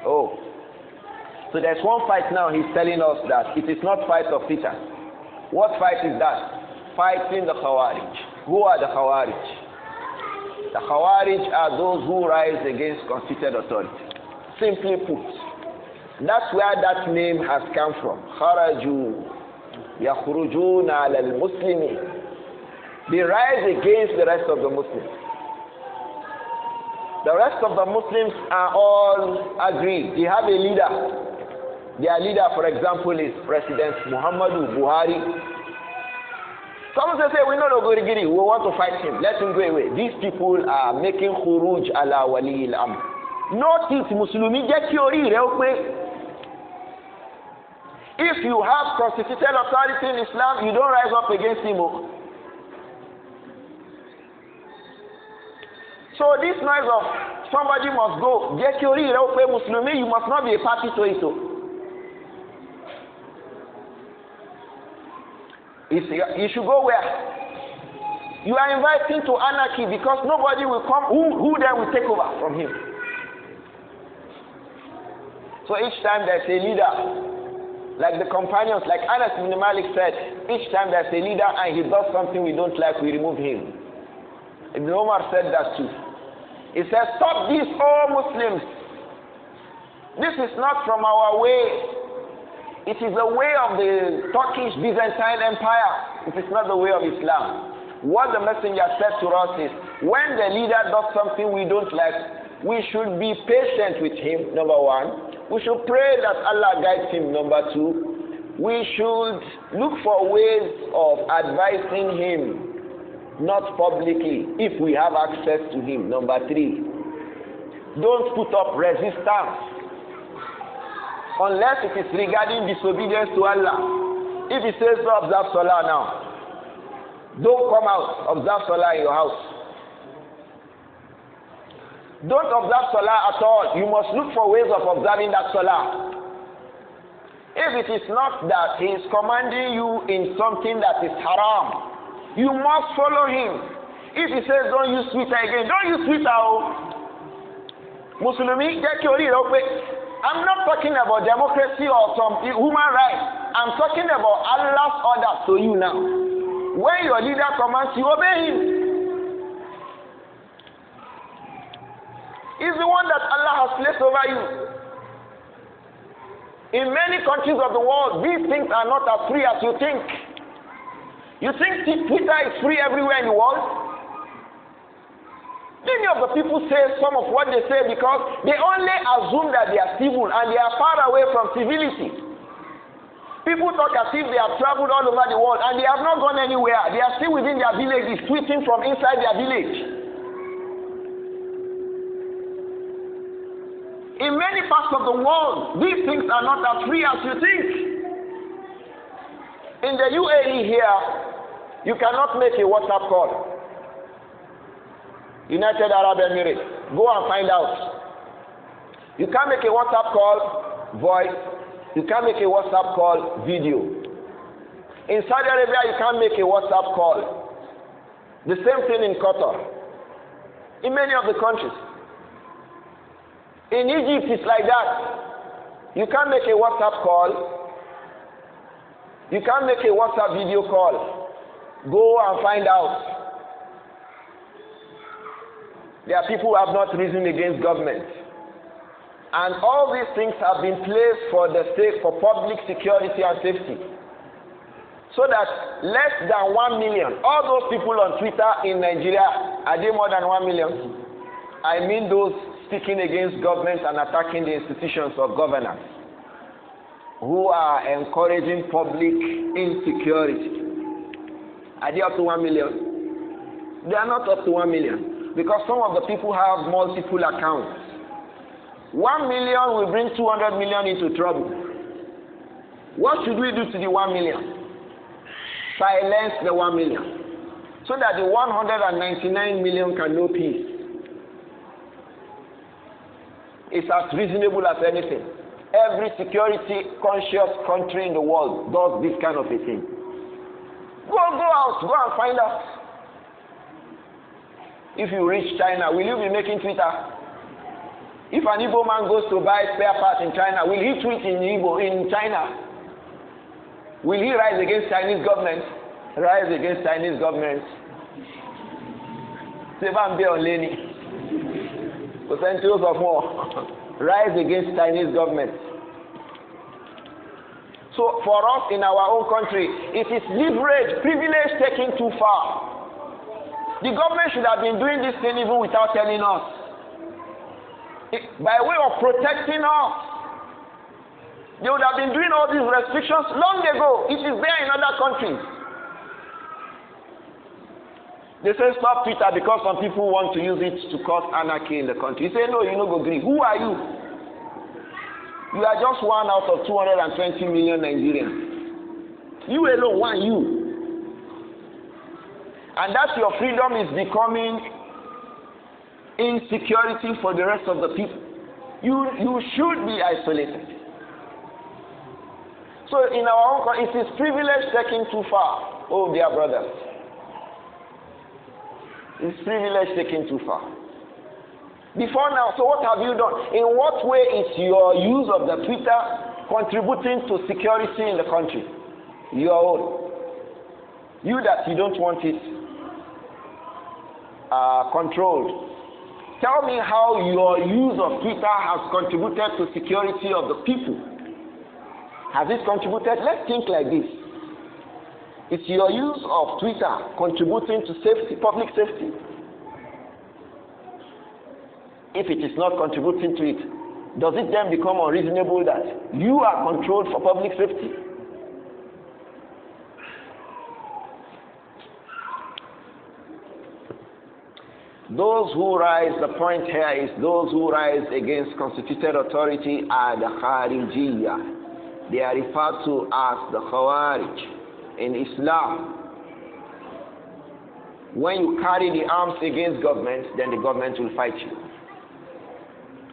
Oh. So there's one fight now, he's telling us that it is not fight of fitan. What fight is that? Fighting the Khawarij. Who are the Khawarij? The Khawarij are those who rise against constituted authority. Simply put. That's where that name has come from. Kharaju yakhrujuna ala al-muslimin. They rise against the rest of the Muslims. The rest of the Muslims are all agreed. They have a leader. Their leader, for example, is President Muhammadu Buhari. Some say, we know the Gurigiri, we want to fight him. Let him go away. These people are making khuruj ala wali al-amr. Not it, Muslimi, get your real quick. If you have constituted authority in Islam, you don't rise up against him. So this noise of somebody must go, get your Muslimi, you must not be a party to it. You should go where? You are inviting to anarchy because nobody will come, who then will take over from him? So each time there's a leader, like the companions, like Anas ibn Malik said, each time there's a leader and he does something we don't like, we remove him. Ibn Umar said that too. He says, stop this, all Muslims. This is not from our way. It is the way of the Turkish Byzantine Empire. It is not the way of Islam. What the messenger said to us is, when the leader does something we don't like, we should be patient with him, number one. We should pray that Allah guides him, number two. We should look for ways of advising him, not publicly, if we have access to him. Number three, don't put up resistance unless it is regarding disobedience to Allah. If he says to observe Salah now, don't come out, observe Salah in your house. Don't observe Salah at all. You must look for ways of observing that Salah. If it is not that he is commanding you in something that is haram, you must follow him. If he says don't use Twitter again, don't use Twitter. Muslimi, get your real quick. I'm not talking about democracy or some human rights. I'm talking about Allah's orders to you now. When your leader commands you, obey him. He's the one that Allah has placed over you. In many countries of the world, these things are not as free as you think. You think Twitter is free everywhere in the world? Many of the people say some of what they say because they only assume that they are civil and they are far away from civility. People talk as if they have traveled all over the world and they have not gone anywhere. They are still within their villages, tweeting from inside their village. In many parts of the world, these things are not as free as you think. In the UAE here, you cannot make a WhatsApp call. United Arab Emirates, go and find out. You can't make a WhatsApp call, voice. You can't make a WhatsApp call, video. In Saudi Arabia, you can't make a WhatsApp call. The same thing in Qatar. In many of the countries. In Egypt, it's like that. You can't make a WhatsApp call. You can't make a WhatsApp video call. Go and find out. There are people who have not risen against government. And all these things have been placed for the sake for public security and safety. So that less than 1 million, all those people on Twitter in Nigeria, are they more than 1 million? I mean those speaking against government and attacking the institutions of governance, who are encouraging public insecurity. Are they up to 1 million? They are not up to 1 million. Because some of the people have multiple accounts. 1 million will bring 200 million into trouble. What should we do to the 1 million? Silence the 1 million. So that the 199 million can know peace. It's as reasonable as anything. Every security conscious country in the world does this kind of a thing. Go out, go and find out. If you reach China, will you be making Twitter? If an Igbo man goes to buy spare parts in China, will he tweet in Igbo in China? Will he rise against Chinese government? Rise against Chinese government. Seven on Lenny. Percentages of more. Rise against Chinese government. So for us in our own country, it is leverage, privilege taken too far. The government should have been doing this thing even without telling us. By way of protecting us. They would have been doing all these restrictions long ago. It is there in other countries. They say stop Twitter because some people want to use it to cause anarchy in the country. You say no, you no go agree. Who are you? You are just one out of 220 million Nigerians. You alone, one you. And that your freedom is becoming insecurity for the rest of the people. You should be isolated. So in our own country, it is privilege taken too far. Oh dear brothers. It's privilege taken too far. Before now, so what have you done? In what way is your use of the Twitter contributing to security in the country? Your own. You that you don't want it controlled. Tell me how your use of Twitter has contributed to security of the people. Has it contributed? Let's think like this. Is your use of Twitter contributing to safety, public safety? If it is not contributing to it, does it then become unreasonable that you are controlled for public safety? Those who rise, the point here is those who rise against constituted authority are the Kharijiyya. They are referred to as the Khawarij in Islam. When you carry the arms against government, then the government will fight you.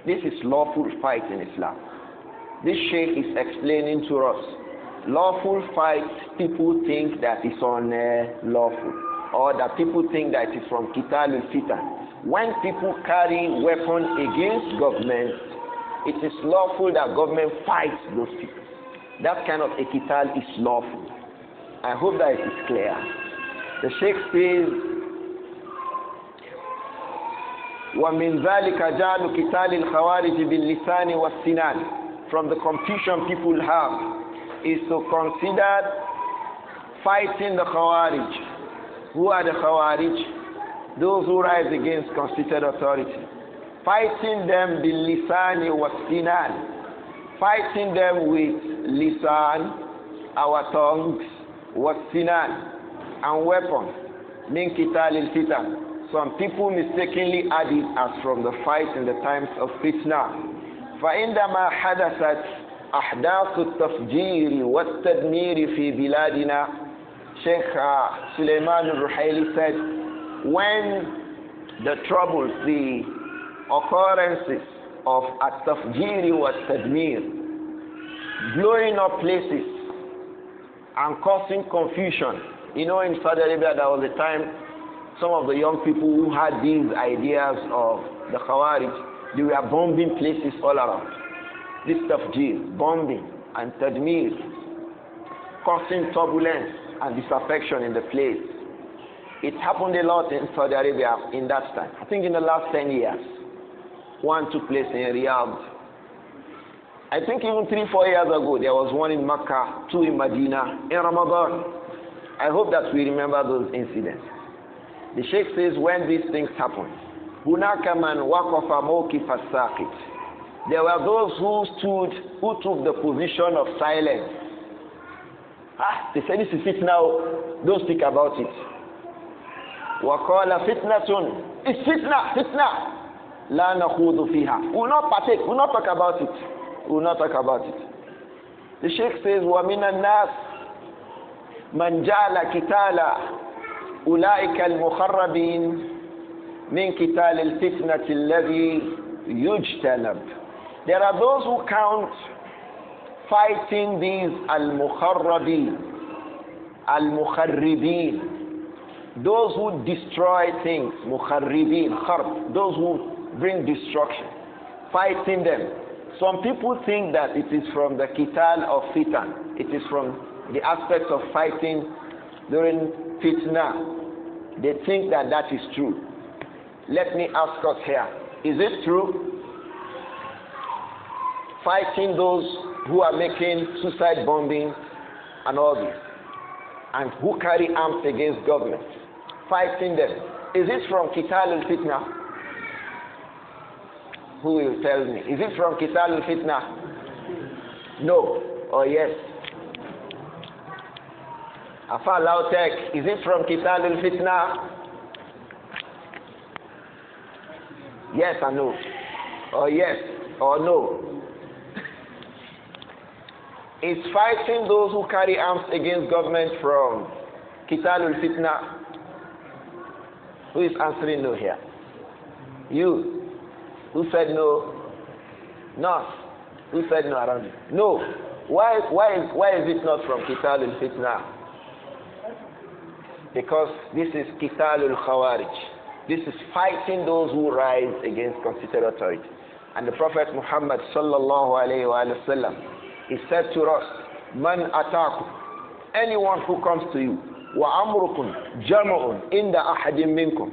This is lawful fight in Islam. This Shaykh is explaining to us. Lawful fight, people think that it's unlawful. Or that people think that it is from Fiqh Al-Fitan. When people carry weapons against government, it is lawful that government fights those people. That kind of a qital is lawful. I hope that it is clear. The Sheikh says, وَمِنْ ذَلِكَ جَعْلُ قِتَالِ الْخَوَارِجِ بِاللِّسَانِ وَالسِّنَانِ. From the confusion people have is to consider fighting the Khawarij. Who are the Khawarij? Those who rise against constituted authority. Fighting them bil lisani was sinan. Fighting them with lisan, our tongues, was sinan, and weapons. Min qital al-fitan. Some people mistakenly add it as from the fight in the times of fitna. فعندما حدثت أحداث التفجير والتدمير في بلادنا, Shaykh Sulayman Ar-Ruhayli said, when the troubles, the occurrences of At-Tafjiri wa Tadmir, blowing up places and causing confusion. You know, in Saudi Arabia there was a time some of the young people who had these ideas of the Khawarij, they were bombing places all around. This Tafjir, bombing and Tadmir, causing turbulence and disaffection in the place. It happened a lot in Saudi Arabia in that time. I think in the last 10 years. One took place in Riyadh. I think even 3-4 years ago, there was one in Mecca, 2 in Madinah, in Ramadan. I hope that we remember those incidents. The Sheikh says when these things happen, هُنَاكَ مَنْ وَقَفَ مَوْقِفَ السَّاقِطِ. There were those who took the position of silence. They said this is fitna, don't speak about it. وَقَالَ فِتْنَةٌ. It's fitna. لَا نَخُوضُ فِيهَا. We will not partake, we will not talk about it. We will not talk about it. The Sheikh says, وَمِنَ النَّاسِ مَنْ جَعَلَ كِتَالَ أُولَٰئِكَ الْمُخَرَّبِينَ مِنْ كِتَالِ الْفِتْنَةِ الَّذِي يُجْتَنَبُ. There are those who count fighting these al-mukharrabin, al-mukharribin, those who destroy things, mukharribin, kharb, those who bring destruction, fighting them. Some people think that it is from the qital of fitan, it is from the aspect of fighting during fitna. They think that that is true. Let me ask us here, is it true? Fighting those who are making suicide bombing and all this, and who carry arms against government, fighting them. Is it from Qital al-Fitna? Who will tell me? Is it from Qital al-Fitna? No or yes? Afa Lautek, is it from Qital al-Fitna? Yes or no? Or yes or no? Is fighting those who carry arms against government from Qital al-Fitna? Who is answering no here? You. Who said no? No. Who said no around you? No. Why is it not from Qital al-Fitna? Because this is Qital al-Khawarij. This is fighting those who rise against constituted authority. And the Prophet Muhammad sallallahu alayhi wa sallam, he said to us, Man atakum, anyone who comes to you, wa amrukum jama'un inda ahadim minkum,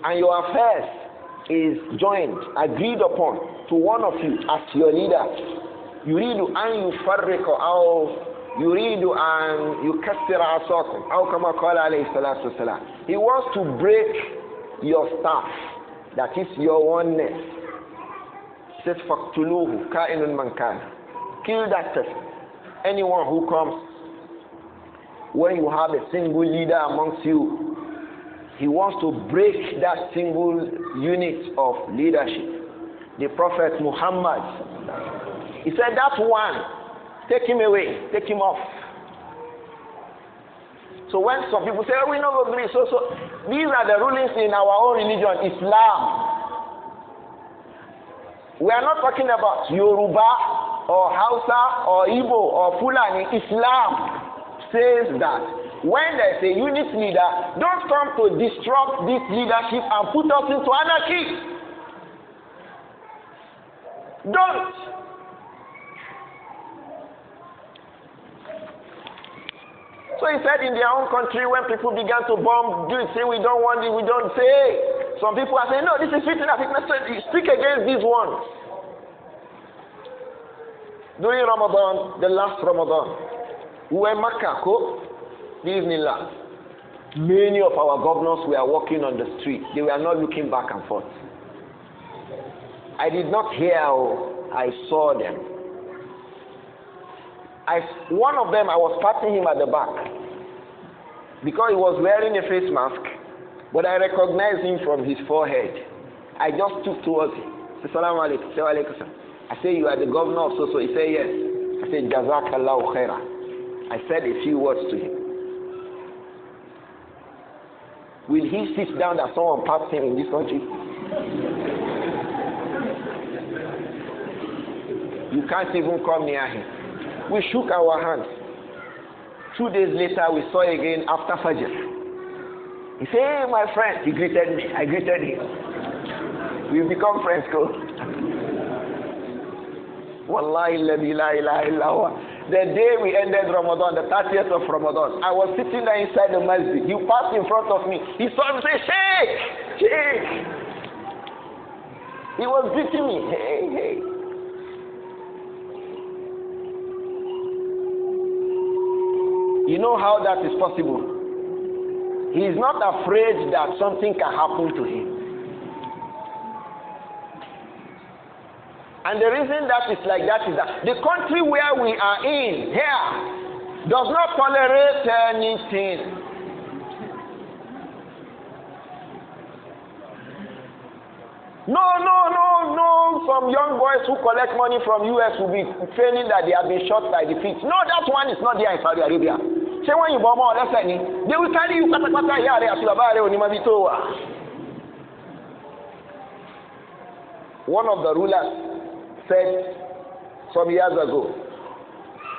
and your affairs is joined, agreed upon to one of you as your leader, yuridu an yufarriqa aw yuridu an yukassira asakum aw kama qala alayhi salatu wasalam. He wants to break your staff, that is your oneness. He says faqtuluhu ka'inun man kana. Kill that person. Anyone who comes, when you have a single leader amongst you, he wants to break that single unit of leadership. The Prophet Muhammad, he said, that one, take him away, take him off. So when some people say, oh, we know what so these are the rulings in our own religion, Islam. We are not talking about Yoruba or Hausa or Igbo or Fulani. Islam says that when there is a unit leader, don't come to disrupt this leadership and put us into anarchy. Don't. So he said in their own country, when people began to bomb, do it, say we don't want it, we don't say. Some people are saying, no, this is fitna. Speak against these ones. During Ramadan, the last Ramadan, we were in Makkah, Bismillah. Many of our governors were walking on the street. They were not looking back and forth. I did not hear, I saw them. One of them, I was patting him at the back because he was wearing a face mask, but I recognized him from his forehead. I just took towards him. I said, Salaam alaikum. I said, you are the governor of so-so. He said, yes. I said, Jazakallahu khairah. I said a few words to him. Will he sit down that someone passed him in this country? You can't even come near him. We shook our hands. 2 days later, we saw again after Fajr. He said, hey, my friend. He greeted me. I greeted him. We've become friends, Wallahi la ilaha illa huwa. The day we ended Ramadan, the 30th of Ramadan, I was sitting there inside the masjid. He passed in front of me. He saw me say, Sheikh! Sheikh! He was greeting me. Hey, hey. You know how that is possible? He is not afraid that something can happen to him. And the reason that is like that is that the country where we are in here does not tolerate anything. No. Some young boys who collect money from US will be training that they have been shot by the feet. No, that one is not there in Saudi Arabia. Say when you bomb all that's any, they will carry you kata yare atulabare onimabitoa. One of the rulers said some years ago,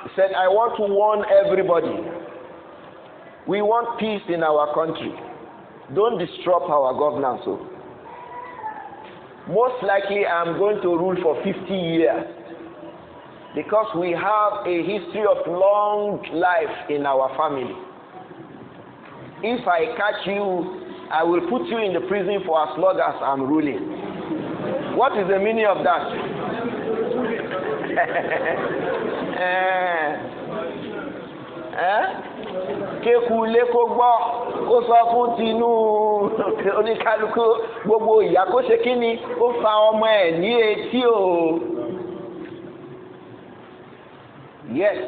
he said, I want to warn everybody. We want peace in our country. Don't disrupt our governance. So. Most likely I'm going to rule for 50 years because we have a history of long life in our family. If I catch you, I will put you in the prison for as long as I'm ruling. What is the meaning of that? Kékulé kó gbọ́ kó sọ fún tinú oníkálukú gbogbo ìyá kó ṣe kíni ó fa ọmọ ẹ̀ ní etí o. Yes,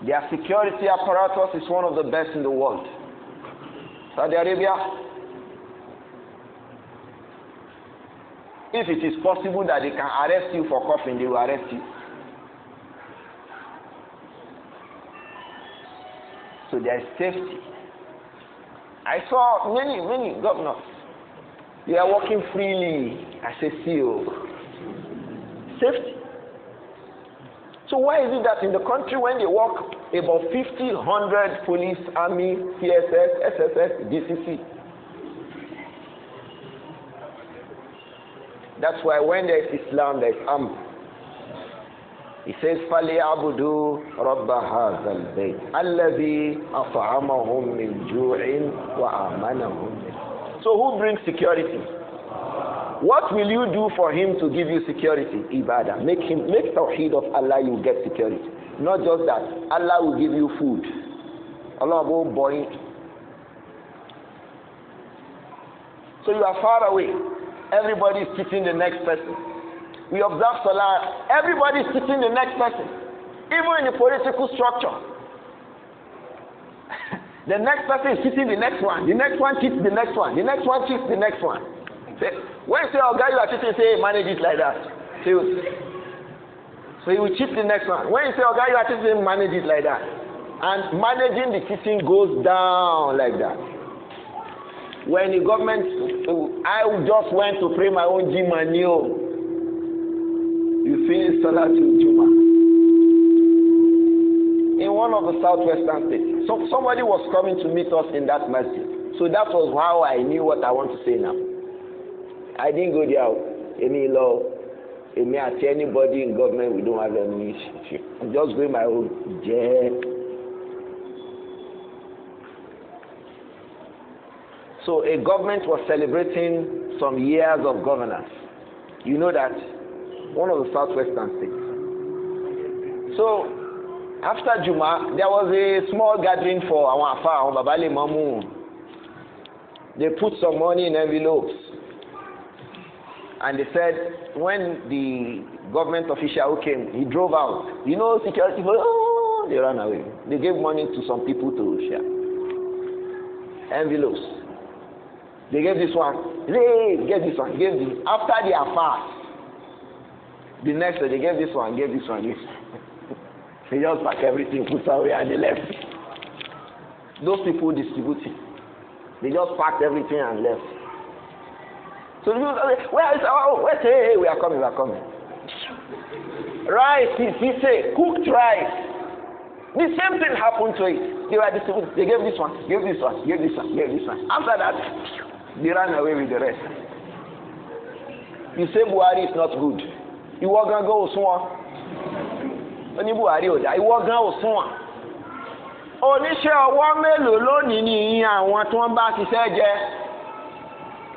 their security apparatus is one of the best in the world. Saudi Arabia, if it is possible that they can arrest you for coughing, they will arrest you. So there is safety. I saw many governors. They are walking freely as a CEO. Safety. So why is it that in the country when they walk about 50, 100 police, army, PSS, SSS, DCC? That's why when there is Islam, there is Amr. He says, فَلْيَعْبُدُوا رَبَّ هَذَا الْبَيْتِ الَّذِي أَطْعَمَهُم مِّن جُوعٍ وَآمَنَهُم. So who brings security? What will you do for him to give you security? Ibadah. Make tawheed of Allah, you get security. Not just that. Allah will give you food. Allah will boy. So you are far away. Everybody is cheating the next person. We observe Salah. Everybody is cheating the next person. Even in the political structure. The next person is cheating the next one. The next one cheats the next one. The next one cheats the next one. When you say, oh, guy, you are cheating, say, manage it like that. So you will cheat the next one. When you say, oh, guy, you are cheating, manage it like that. And managing the cheating goes down like that. When the government, I just went to pray my own gym and you finish Salah to Juma. In one of the southwestern states. So somebody was coming to meet us in that masjid. So that was how I knew what I want to say now. I didn't go there. Any law, anybody in government, we don't have any issue. I'm just going my own jet. So a government was celebrating some years of governance. You know that? One of the southwestern states. So after Juma, there was a small gathering for our Afa, our Babale Mamu. They put some money in envelopes. And they said, when the government official who came, he drove out. You know, security, they ran away. They gave money to some people to share. Envelopes. They gave this one. They gave this one. Gave this. After their fast, the next day they gave this one, gave this one, this. They just pack everything, put away, and they left. Those people distributing. They just packed everything and left. So the people say, where is our, wait, hey, we are coming. Rice, he say, cooked rice. The same thing happened to it. They were distributing. They gave this one, gave this one, gave this one, gave this one. After that, they ran away with the rest. You say Buhari is not good. You are going to go Usman. Oni Buhari ò dá ìwọ gan ò sún wa. Oníṣẹ́ ọwọ́ mélòó lónìí ni àwọn tí wọ́n bá ṣiṣẹ́ jẹ?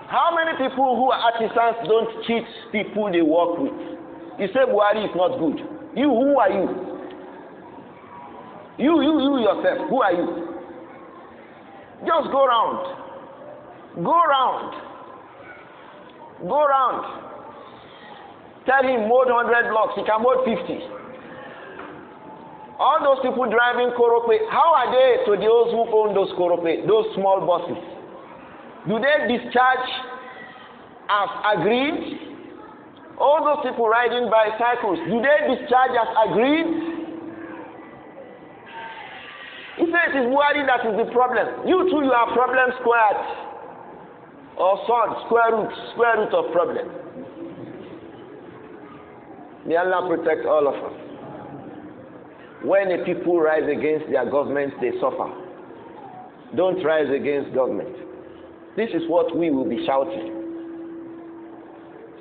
How many people who are artisans don't cheat people they work with? You say Buhari is not good. You, who are you? You yourself, who are you? Just go round. Go round. Go round. Tell him mold 100 blocks, he can mold 50. All those people driving Korope, how are they to those who own those Korope, those small buses? Do they discharge as agreed? All those people riding bicycles, do they discharge as agreed? He says it is Buhari that is the problem. You too, you are problem squared. Or solved, square root of problem. May Allah protect all of us. When the people rise against their governments, they suffer. Don't rise against government. This is what we will be shouting.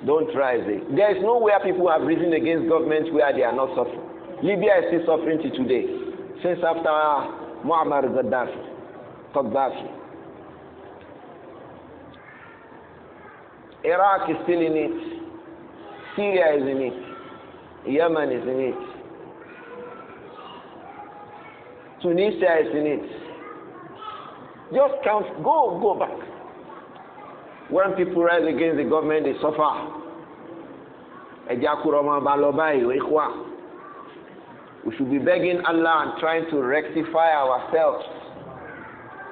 Don't rise. There is nowhere people have risen against governments where they are not suffering. Libya is still suffering till today, since after Muammar Gaddafi. Iraq is still in it. Syria is in it. Yemen is in it. Tunisia is in it. Just count, go back. When people rise against the government, they suffer. We should be begging Allah and trying to rectify ourselves.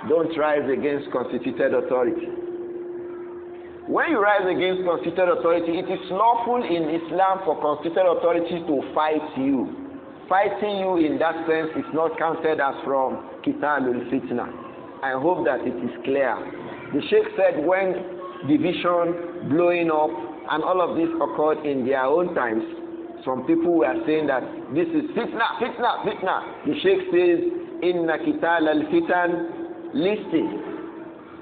Don't rise against constituted authority. When you rise against constituted authority, it is lawful in Islam for constituted authority to fight you. Fighting you in that sense is not counted as from Fiqh Al-Fitan. I hope that it is clear. The Sheikh said when division, blowing up, and all of this occurred in their own times, some people were saying that this is fitna. The Sheikh says, Inna Qital al-Fitan, listed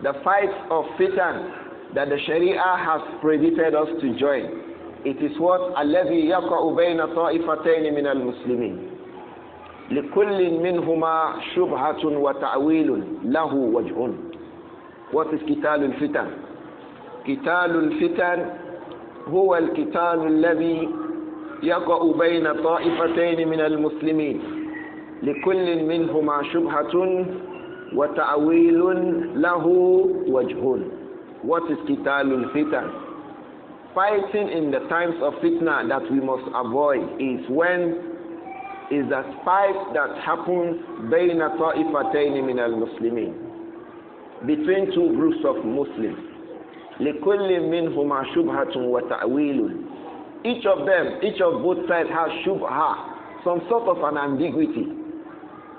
the fight of fitan that the Sharia has prohibited us to join. It is what الذي يقع بين طائفتين من المسلمين لكل منهما شبهة وتأويل له وجه. What is قتال الفتن? قتال الفتن هو القتال الذي يقع بين طائفتين من المسلمين لكل منهما شبهة وتأويل له وجه. What is قتال الفتن? Fighting in the times of fitna that we must avoid is that fight that happens بين طائفتين من المسلمين, between two groups of Muslims. لكل منهما شبهة وتأويل. Each of both sides has shubha, some sort of an ambiguity,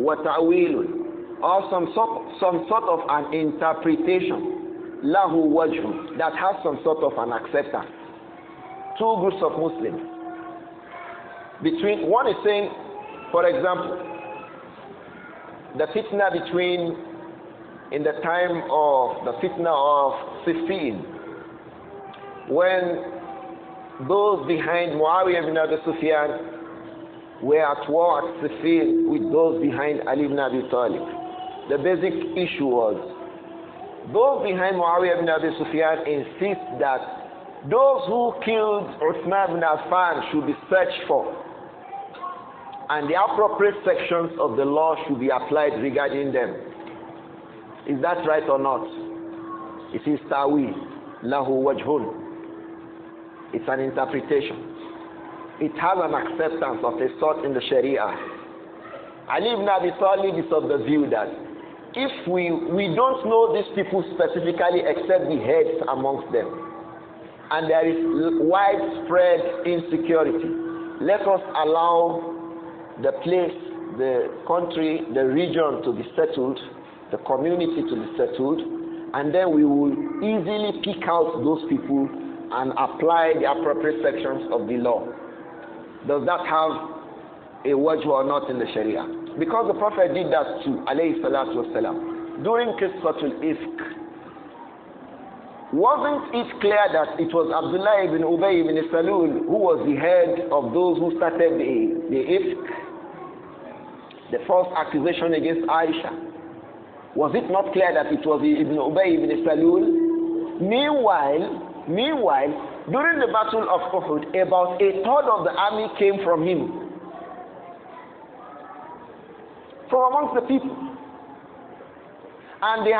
وتأويل, or some sort of an interpretation, lahu wajhu, that has some sort of an acceptance. Two groups of Muslims. One is saying, for example, the fitna in the time of the fitna of Siffin, when those behind Muawiyah ibn Abi Sufyan were at war at Siffin with those behind Ali ibn Abi Talib. The basic issue was, those behind Muawiyah ibn Abi Sufyan insist that those who killed Uthman ibn Affan should be searched for, and the appropriate sections of the law should be applied regarding them. Is that right or not? It is ta'wil, lahu wajhun. It's an interpretation. It has an acceptance of a sort in the Sharia. Ali ibn Abi Talib is of the view that if we don't know these people specifically except the heads amongst them, and there is widespread insecurity, let us allow the place, the country, the region to be settled, the community to be settled, and then we will easily pick out those people and apply the appropriate sections of the law. Does that have a wajh or not in the Sharia? Because the Prophet did that too, alayhi salatu wasalam. During Qissatul Ifk, wasn't it clear that it was Abdullah ibn Ubay ibn Salul who was the head of those who started the Ifk? The false accusation against Aisha. Was it not clear that it was Ibn Ubay ibn Salul? Meanwhile, during the battle of Uhud, about a third of the army came from him. From amongst the people. And they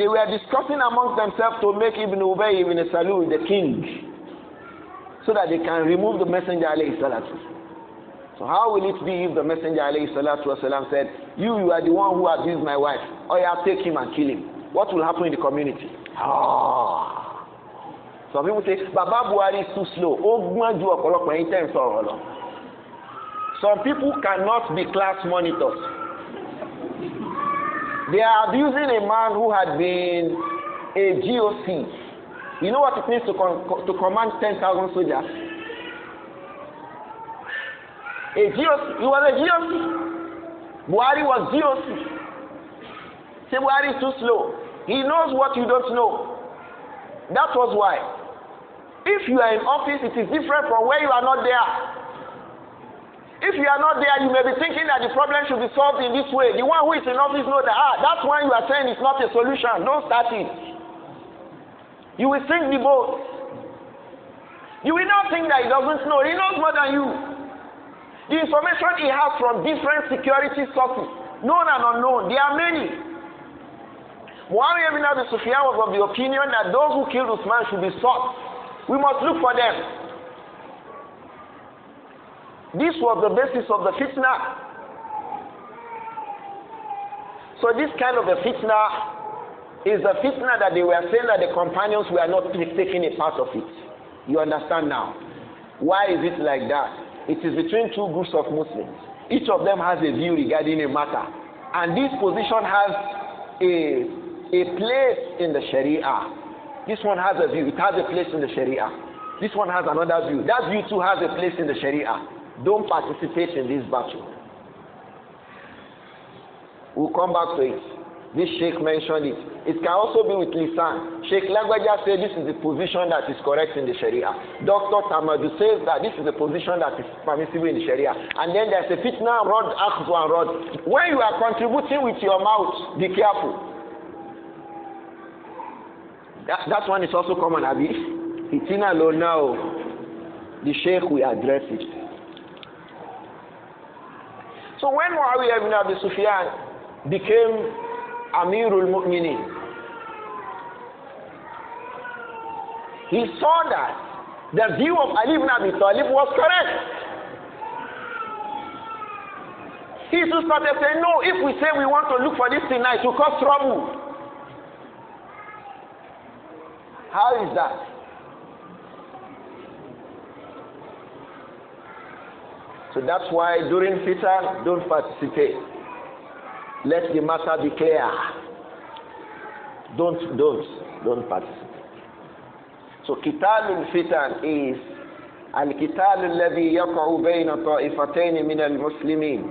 were discussing amongst themselves to make Ibn Ubay ibn Salul the king, so that they can remove the Messenger alayhi salatu. So how will it be if the Messenger alayhi salatu wasalam said, you are the one who abused my wife, or you have to take him and kill him? What will happen in the community? Some people say, Baba Buhari is too slow. Some people cannot be class monitors. They are abusing a man who had been a GOC. You know what it means to command 10,000 soldiers? A GOC. He was a GOC. Buhari was GOC. Say Buhari is too slow. He knows what you don't know. That was why. If you are in office, it is different from where you are not there. If you are not there, you may be thinking that the problem should be solved in this way. The one who is in office knows that, that's why you are saying it's not a solution. Don't start it. You will sink the boat. You will not think that he doesn't know. He knows more than you. The information he has from different security sources, known and unknown, there are many. Muawiyah ibn Abi Sufyan was of the opinion that those who killed Usman should be sought. We must look for them. This was the basis of the fitna. So this kind of a fitna is the fitna that they were saying that the companions were not taking a part of it. You understand now? Why is it like that? It is between two groups of Muslims. Each of them has a view regarding a matter. And this position has a place in the Sharia. This one has a view. It has a place in the Sharia. This one has another view. That view too has a place in the Sharia. Don't participate in this battle. We'll come back to it. This Sheikh mentioned it. It can also be with lisan. Sheikh Lagwaja said this is the position that is correct in the Sharia. Dr. Tamadu says that this is the position that is permissible in the Sharia. And then there's a fitna, rod, akhzu and rod. When you are contributing with your mouth, be careful. That one is also common, Abi. Fitina lo now. The Sheikh will address it. So when Muawiyah ibn Abi Sufyan became Amirul Mu'minin, he saw that the view of Ali ibn Abi Talib was correct. He too started saying, no, if we say we want to look for this thing now, it will cause trouble. How is that? So that's why during fitan, don't participate. Let the matter be clear. Don't participate. So Qitālul Fitan is Al-Qitāl alladhi yaqa'u bayna ta'ifatayn min al-Muslimin.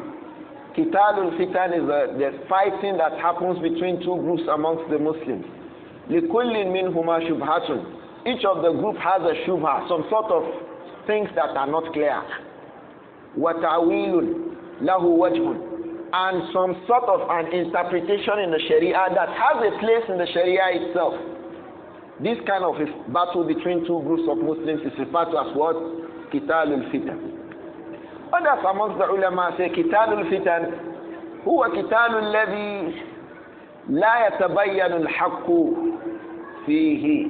Qitālul Fitan is the fighting that happens between two groups amongst the Muslims. لِكُلٍّ مِّنْهُمَا شُبْهَةٌ. Each of the group has a shubha, some sort of things that are not clear. وَتَعْوِيلٌ لَهُ وَجْهٌ. And some sort of an interpretation in the Sharia that has a place in the Sharia itself. This kind of a battle between two groups of Muslims is referred to as what? Qitālul Fitan. Others amongst the ulama say Qitālul Fitan huwa Qitālul ladhi la yatabayyanu al-haqqu fihi.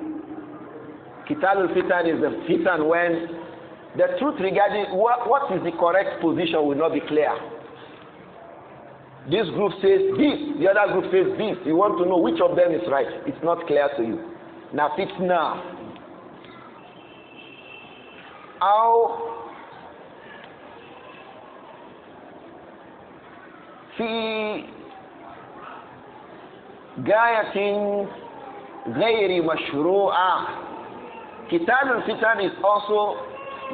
Qitālul Fitan is the fitan when the truth regarding what is the correct position will not be clear. This group says this, the other group says this. You want to know which of them is right. It's not clear to you. Now fitna. How في غاية غير مشروعة. Qitāl al-Fitan is also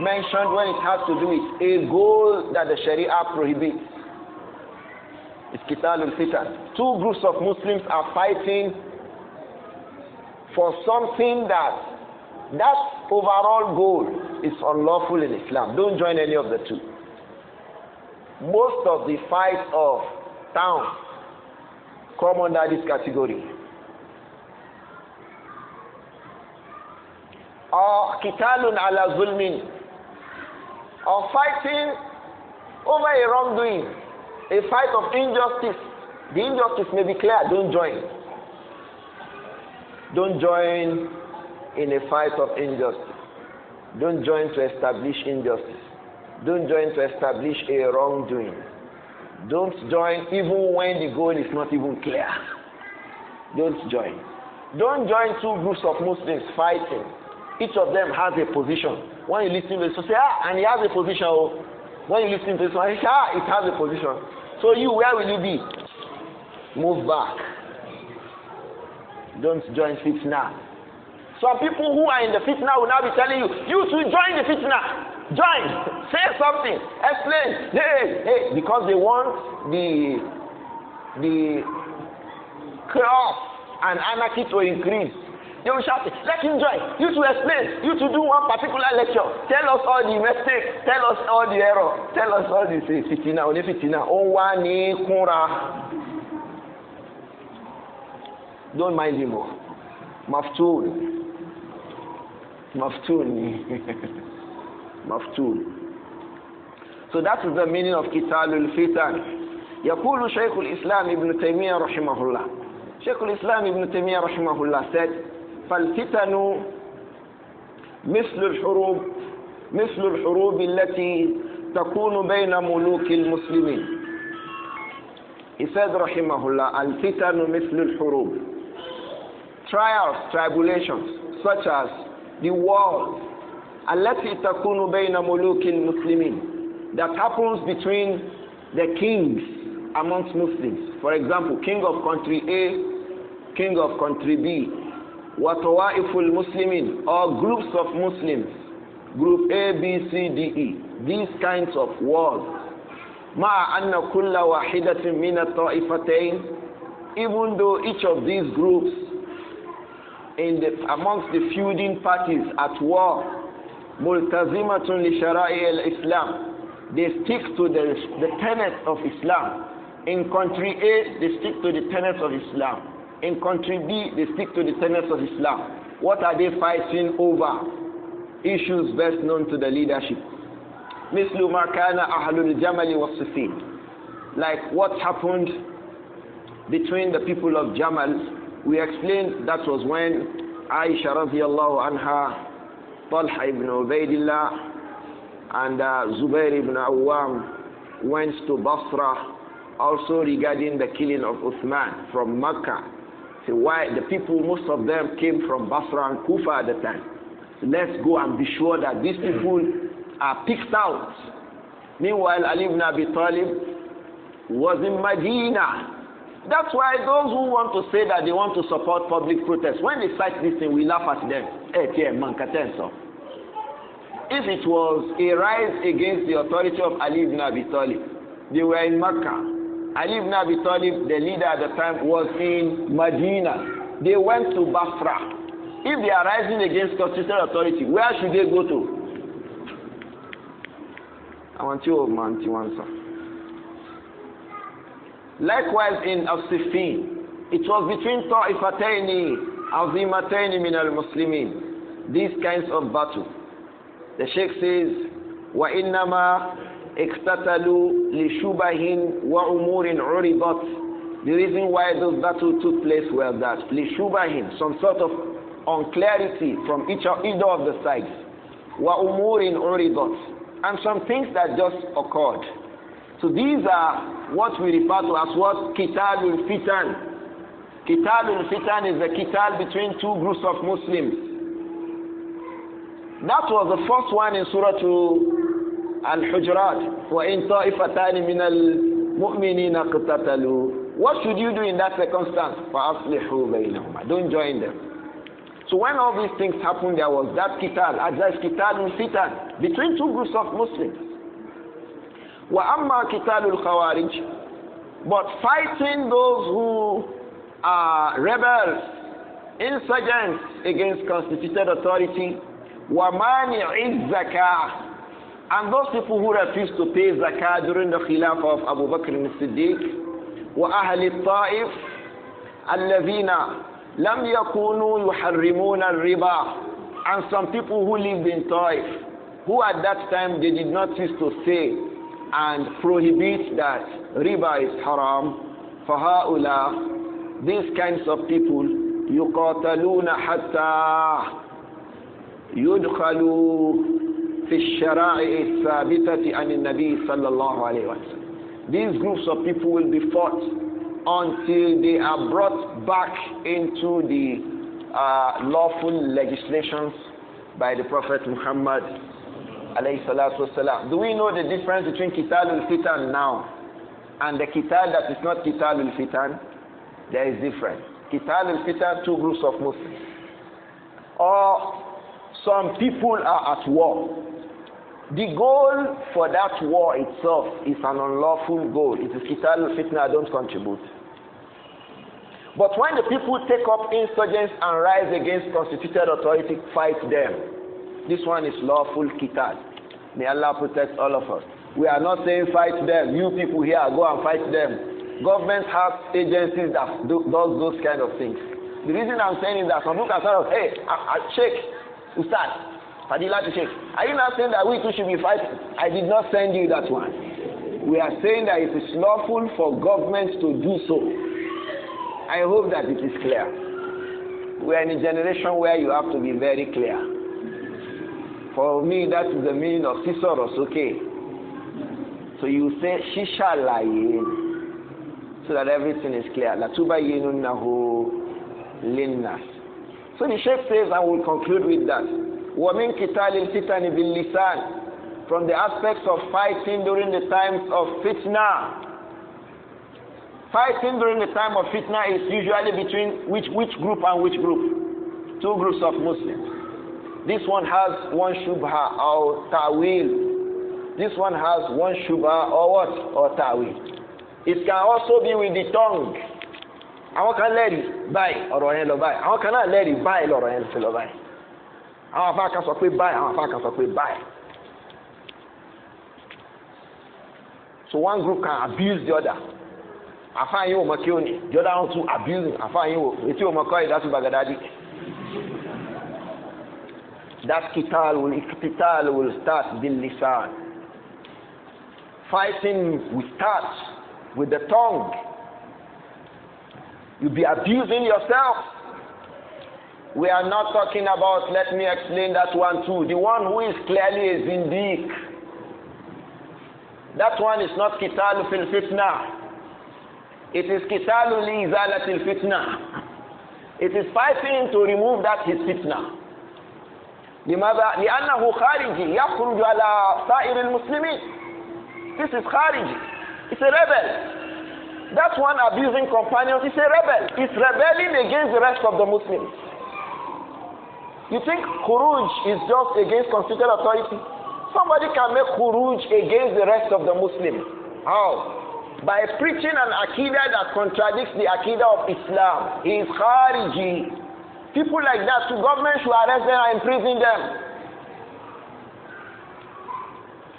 mentioned when it has to do with a goal that the Sharia prohibits. It's Qitāl al-Fitan. Two groups of Muslims are fighting for something that overall goal is unlawful in Islam. Don't join any of the two. Most of the fights of towns come under this category. Or qitalun ala zulmin, or fighting over a wrongdoing, a fight of injustice. The injustice may be clear, don't join. Don't join in a fight of injustice. Don't join to establish injustice. Don't join to establish a wrongdoing. Don't join even when the goal is not even clear. Don't join. Don't join two groups of Muslims fighting. Each of them has a position. When you listen to this, you say, and he has a position. When you listen to this one, you say, it has a position. So you, where will you be? Move back. Don't join fitna. Some people who are in the fitna will now be telling you, you should join the fitna. Join. Say something. Explain. Hey, because they want the chaos and anarchy to increase. They will shout, let him join. You to explain. You to do one particular lecture. Tell us all the mistakes. Tell us all the error. Tell us all the fitina. Only fitina. Owani kura. Don't mind him more. Maftoon. So that is the meaning of Fiqh Al-Fitan. يقول شيخ الإسلام ابن تيمية رحمه الله. شيخ الإسلام ابن تيمية رحمه الله said, فالفتن مثل الحروب التي تكون بين ملوك المسلمين. He said رحمه الله, الفتن مثل الحروب. Trials, tribulations, such as the wars التي تكون بين ملوك المسلمين, that happens between the kings amongst Muslims. For example, king of country A, king of country B, وَطَوَائِفُ الْمُسْلِمِينَ, or groups of Muslims, group A, B, C, D, E. These kinds of wars. مَعَ أَنَّ كُلَّ وَاحِدَةٍ مِنَ الطَّائِفَتَيْنِ, even though each of these groups amongst the feuding parties at war, مُلْتَزِمَةٌ لِشَرَائِعِ الْإِسْلَامِ, they stick to the tenets of Islam. In country A, they stick to the tenets of Islam. In country B, they stick to the tenets of Islam. What are they fighting over? Issues best known to the leadership. مثل ما كان أهل الجمل والصفين, like what happened between the people of Jamal. We explained that was when Aisha radiallahu anha, Talha ibn Ubaidillah, and Zubair ibn Awwam went to Basra, also regarding the killing of Uthman from Mecca. So why the people, most of them came from Basra and Kufa at the time. So let's go and be sure that these people are picked out. Meanwhile, Ali ibn Abi Talib was in Medina. That's why those who want to say that they want to support public protest, when they cite this thing, we laugh at them. If it was a rise against the authority of Ali ibn Abi Talib, they were in Mecca. Ali ibn Abi Talib, the leader at the time, was in Medina. They went to Basra. If they are rising against constitutional authority, where should they go to? I want you to answer. Likewise in As-Siffin, it was between Ta'ifataini Azimataini min al-Muslimin. These kinds of battle. The Sheikh says, وَإِنَّمَا اِقْتَتَلُوا لِشُبَهٍ وَأُمُورٍ عُرِضَتْ. The reason why those battles took place were that لِشُبَهٍ, some sort of unclarity from either of the sides. وَأُمُورٍ عُرِضَتْ, and some things that just occurred. So these are what we refer to as what? Qitāl al-Fitan. Qitāl al-Fitan is the qitāl between two groups of Muslims. That was the first one in Surah Al-Hujurat. وَإِن طَائِفَتَانِ مِنَ الْمُؤْمِنِينَ اقْتَتَلُوا. What should you do in that circumstance? فَأَصْلِحُوا بَيْنَهُمَا. Don't join them. So when all these things happened, there was that qitāl, as qitāl al-Fitan, between two groups of Muslims. وَأَمَّا قِتَالُ الْخَوَارِجِ, but fighting those who are rebels, insurgents against constituted authority, وَمَانِعِ الزَّكَاةِ, And those people who refused to pay zakah during the khilafah of Abu Bakr as-Siddiq, وَأَهْلِ الطَّائِفِ الَّذِينَ لَمْ يَكُونُوا يُحَرِّمُونَ الرِّبَا, and some people who lived in Taif, who at that time they did not cease to say and prohibit that riba is haram. فَهَؤُلَا, these kinds of people, يُقَاتَلُونَ حَتَّى يُدْخَلُوا في الشرائع الثابتة عن النبي صلى الله عليه وسلم. These groups of people will be fought until they are brought back into the lawful legislations by the Prophet Muhammad alayhi salatu wasalam. Do we know the difference between Qital al-Fitan now and the Qital that is not Qital al-Fitan? There is difference. Qital al-Fitan, two groups of Muslims, or some people are at war. The goal for that war itself is an unlawful goal. It is Qital al-Fitna, don't contribute. But when the people take up insurgents and rise against constituted authority, fight them. This one is lawful Qital. May Allah protect all of us. We are not saying fight them. You people here, go and fight them. Government has agencies that does those kind of things. The reason I'm saying is that some people can say, hey, Sheikh, Ustad, Fadila to Sheikh, are you not saying that we too should be fighting? I did not send you that one. We are saying that it is lawful for governments to do so. I hope that it is clear. We are in a generation where you have to be very clear. For me, that is the meaning of Sisoros, okay? So you say, Shisha layin, so that everything is clear. La tubayyinunnahu linnas. So the Sheikh says, and we'll conclude with that. وَمِن كِتَالِ الْفِتَنِ بِاللِّسَانِ, from the aspects of fighting during the times of fitna. Fighting during the time of fitna is usually between which group and which group? Two groups of Muslims. This one has one shubha or ta'wil. This one has one shubha or what? Or ta'wil. It can also be with the tongue. Àwọn kan lẹ́rìí báyìí ọ̀rọ̀ yẹn lọ báyìí. Àwọn kan náà lẹ́rìí báyìí lọ̀rọ̀ yẹn lọ báyìí. Àwọn afá kan sọ pé báyìí, àwọn afá kan sọ pé báyìí. So one group can abuse the other. Afá yín ò mọ kí ó ní. The other one too abusing. Afá yín ò etí ò mọ kọ́ ìdásí Baghdadi. That qital will start bil lisan. Fighting will start with the tongue. You'll be abusing yourself. We are not talking about, let me explain that one too. The one who is clearly a zindiq. That one is not qitalu fil fitna. It is qitalu li izalatil fitna. It is fighting to remove that his fitna. لماذا؟ لأنه خارجي يخرج على سائر المسلمين. This is khariji. It's a rebel. That one abusing companions is a rebel. It's rebelling against the rest of the Muslims. You think khuruj is just against constituted authority? Somebody can make khuruj against the rest of the Muslims. How? By preaching an aqidah that contradicts the aqidah of Islam. He is khariji. People like that, the government should arrest them and imprison them.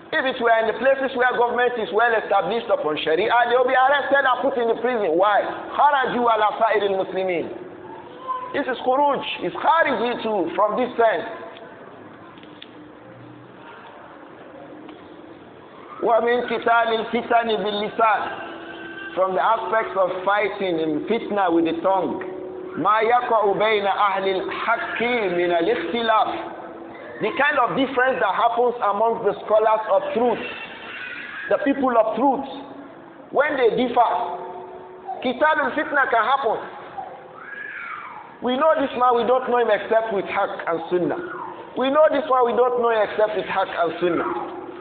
If it were in the places where government is well established upon Sharia, they will be arrested and put in the prison. Why? Kharaju ala sa'iril muslimin. This is khuruj. It's khariji too, from this sense. وَمِن قِتَالِ الْفِتَنِ بِاللِّسَانِ, from the aspects of fighting in fitna with the tongue. مَا يَقَعُ بَيْنَ أَهْلِ الْحَقِّ مِنَ الْإِخْتِلَافِ, the kind of difference that happens amongst the scholars of truth, the people of truth, when they differ. Qital al-fitna can happen. We know this man, we don't know him except with haqq and sunnah. We know this one, we don't know him except with haqq and sunnah.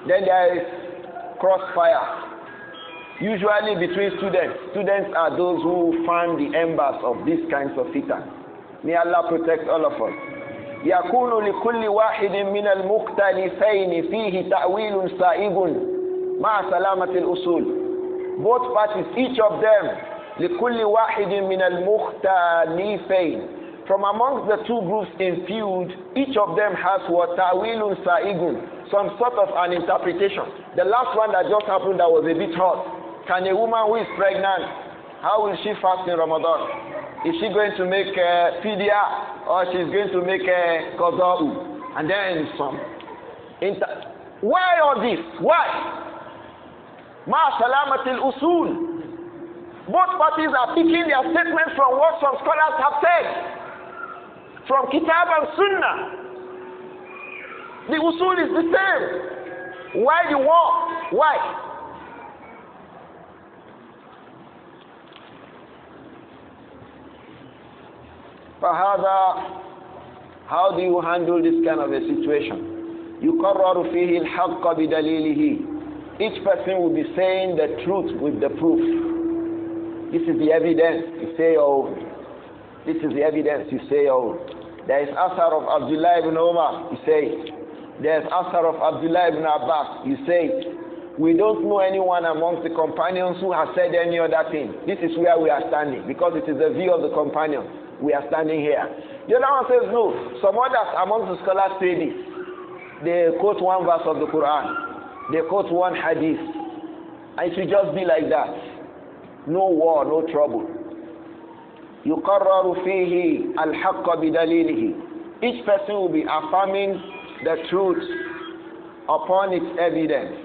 Then there is crossfire, usually between students. Students are those who fan the embers of these kinds of fitan. May Allah protect all of us. يكون لكل واحد من المختلفين فيه تأويل سائغ مع سلامة الأصول. Both parties, each of them, لكل واحد من المختلفين, from amongst the two groups in feud, each of them has what تأويل سائغ, some sort of an interpretation. The last one that just happened that was a bit hot. Can a woman who is pregnant, how will she fast in Ramadan? Is she going to make fidya or she's going to make qada'u? And then some. Why all this? Why? Ma salamatil usul. Both parties are picking their statements from what some scholars have said. From Kitab and Sunnah. The usul is the same. Why the war? Why? How do you handle this kind of a situation? يُقَرَّرُ فِيهِ الْحَقَّ بِدَلِيلِهِ. Each person will be saying the truth with the proof. This is the evidence, you say, oh. This is the evidence, you say, oh. There is Asar of Abdullah ibn Umar, you say. There is Asar of Abdullah ibn Abbas, you say. We don't know anyone amongst the companions who has said any other thing. This is where we are standing, because it is the view of the companions. We are standing here. The other one says no. Some others amongst the scholars say this. They quote one verse of the Quran. They quote one hadith. And it will just be like that. No war, no trouble. يُقَرَّرُ فِيهِ الْحَقَّ بِدَلِيلِهِ. Each person will be affirming the truth upon its evidence.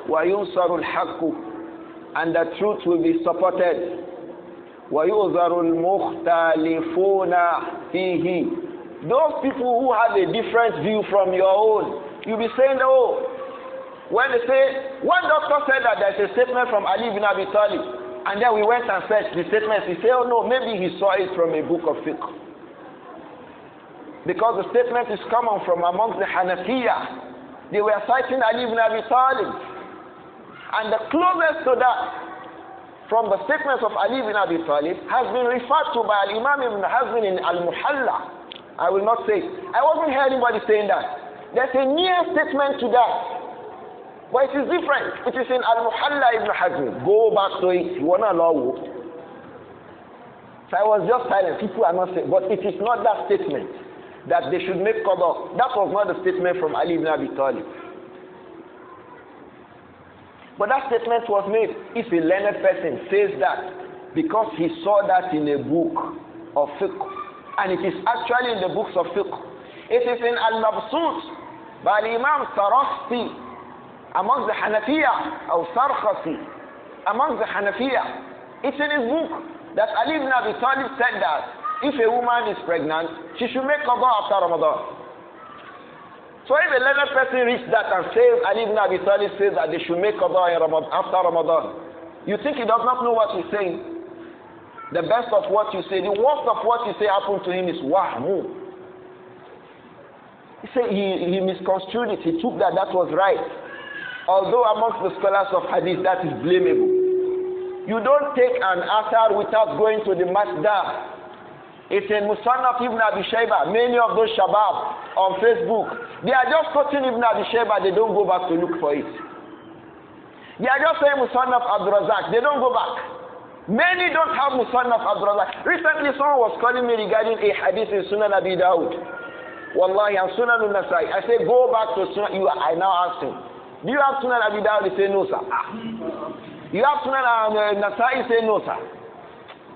وَيُنْصَرُ الْحَقُّ. And the truth will be supported. وَيُؤْذَرُ الْمُخْتَلِفُونَ فِيهِ. Those people who have a different view from your own, you'll be saying, oh, when they say, one doctor said that there's a statement from Ali ibn Abi Talib, and then we went and searched the statement, he said, oh no, maybe he saw it from a book of fiqh. Because the statement is common from amongst the Hanafiya. They were citing Ali ibn Abi Talib. And the closest to that, from the statements of Ali ibn Abi Talib, has been referred to by Imam Ibn Hazm in Al-Muhalla. I will not say. I wasn't hearing anybody saying that. There's a near statement to that. But it is different. It is in Al-Muhalla Ibn Hazm. Go back to it. You want to allow. So I was just silent. People are not saying. But it is not that statement that they should make qada. That was not the statement from Ali ibn Abi Talib. But that statement was made. If a learned person says that because he saw that in a book of fiqh, and it is actually in the books of fiqh, it is in Al-Mabsut by Imam Sarasti amongst the Hanafiya, or Sarkhasi amongst the Hanafiya. It's in his book that Ali ibn Abi Talib said that if a woman is pregnant, she should make qada after Ramadan. So if a learned person reads that and says, Ali ibn Abi Talib says that they should make qada after Ramadan, you think he does not know what he's saying? The best of what you say, the worst of what you say happened to him is wahmu. He said he misconstrued it. He took that was right. Although amongst the scholars of hadith that is blamable. You don't take an athar without going to the masdar. It's in Musannaf Ibn Abi Shayba. Many of those shabab on Facebook, they are just quoting Ibn Abi Shayba, they don't go back to look for it. They are just saying Musannaf Abdur-Raūf, they don't go back. Many don't have Musannaf Abdur-Raūf. Recently someone was calling me regarding a hadith in Sunan Abi Dawud. Wallahi, and Sunan al-Nasai. I say go back to Sunan. I now ask him, do you have Sunan Abi Dawud? He say no, sir. You have Sunan al-Nasai? He say no, sir.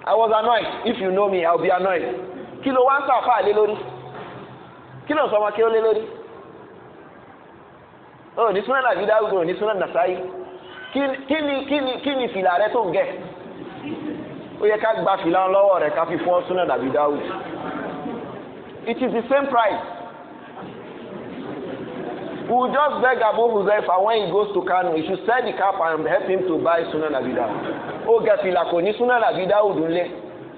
I was annoyed. If you know me, I'll be annoyed. Kilo one safa le lori. Kilo sama kilo le lori. Oh, ni Sunan Abi Dawud, ni Sunan Nasai. Kini fìlà rẹ tó ngẹ. Ó yẹ ká gba fìlà lọ́wọ́ rẹ̀ ká fi fún Sunan Abi Dawud. It is the same price. We will just beg Abu Huzaifa when he goes to Kano, he should sell the cap and help him to buy Sunan Abi Dawud. Ó gẹ fìlà kò ní Sunan Abi Dawud ńlẹ̀.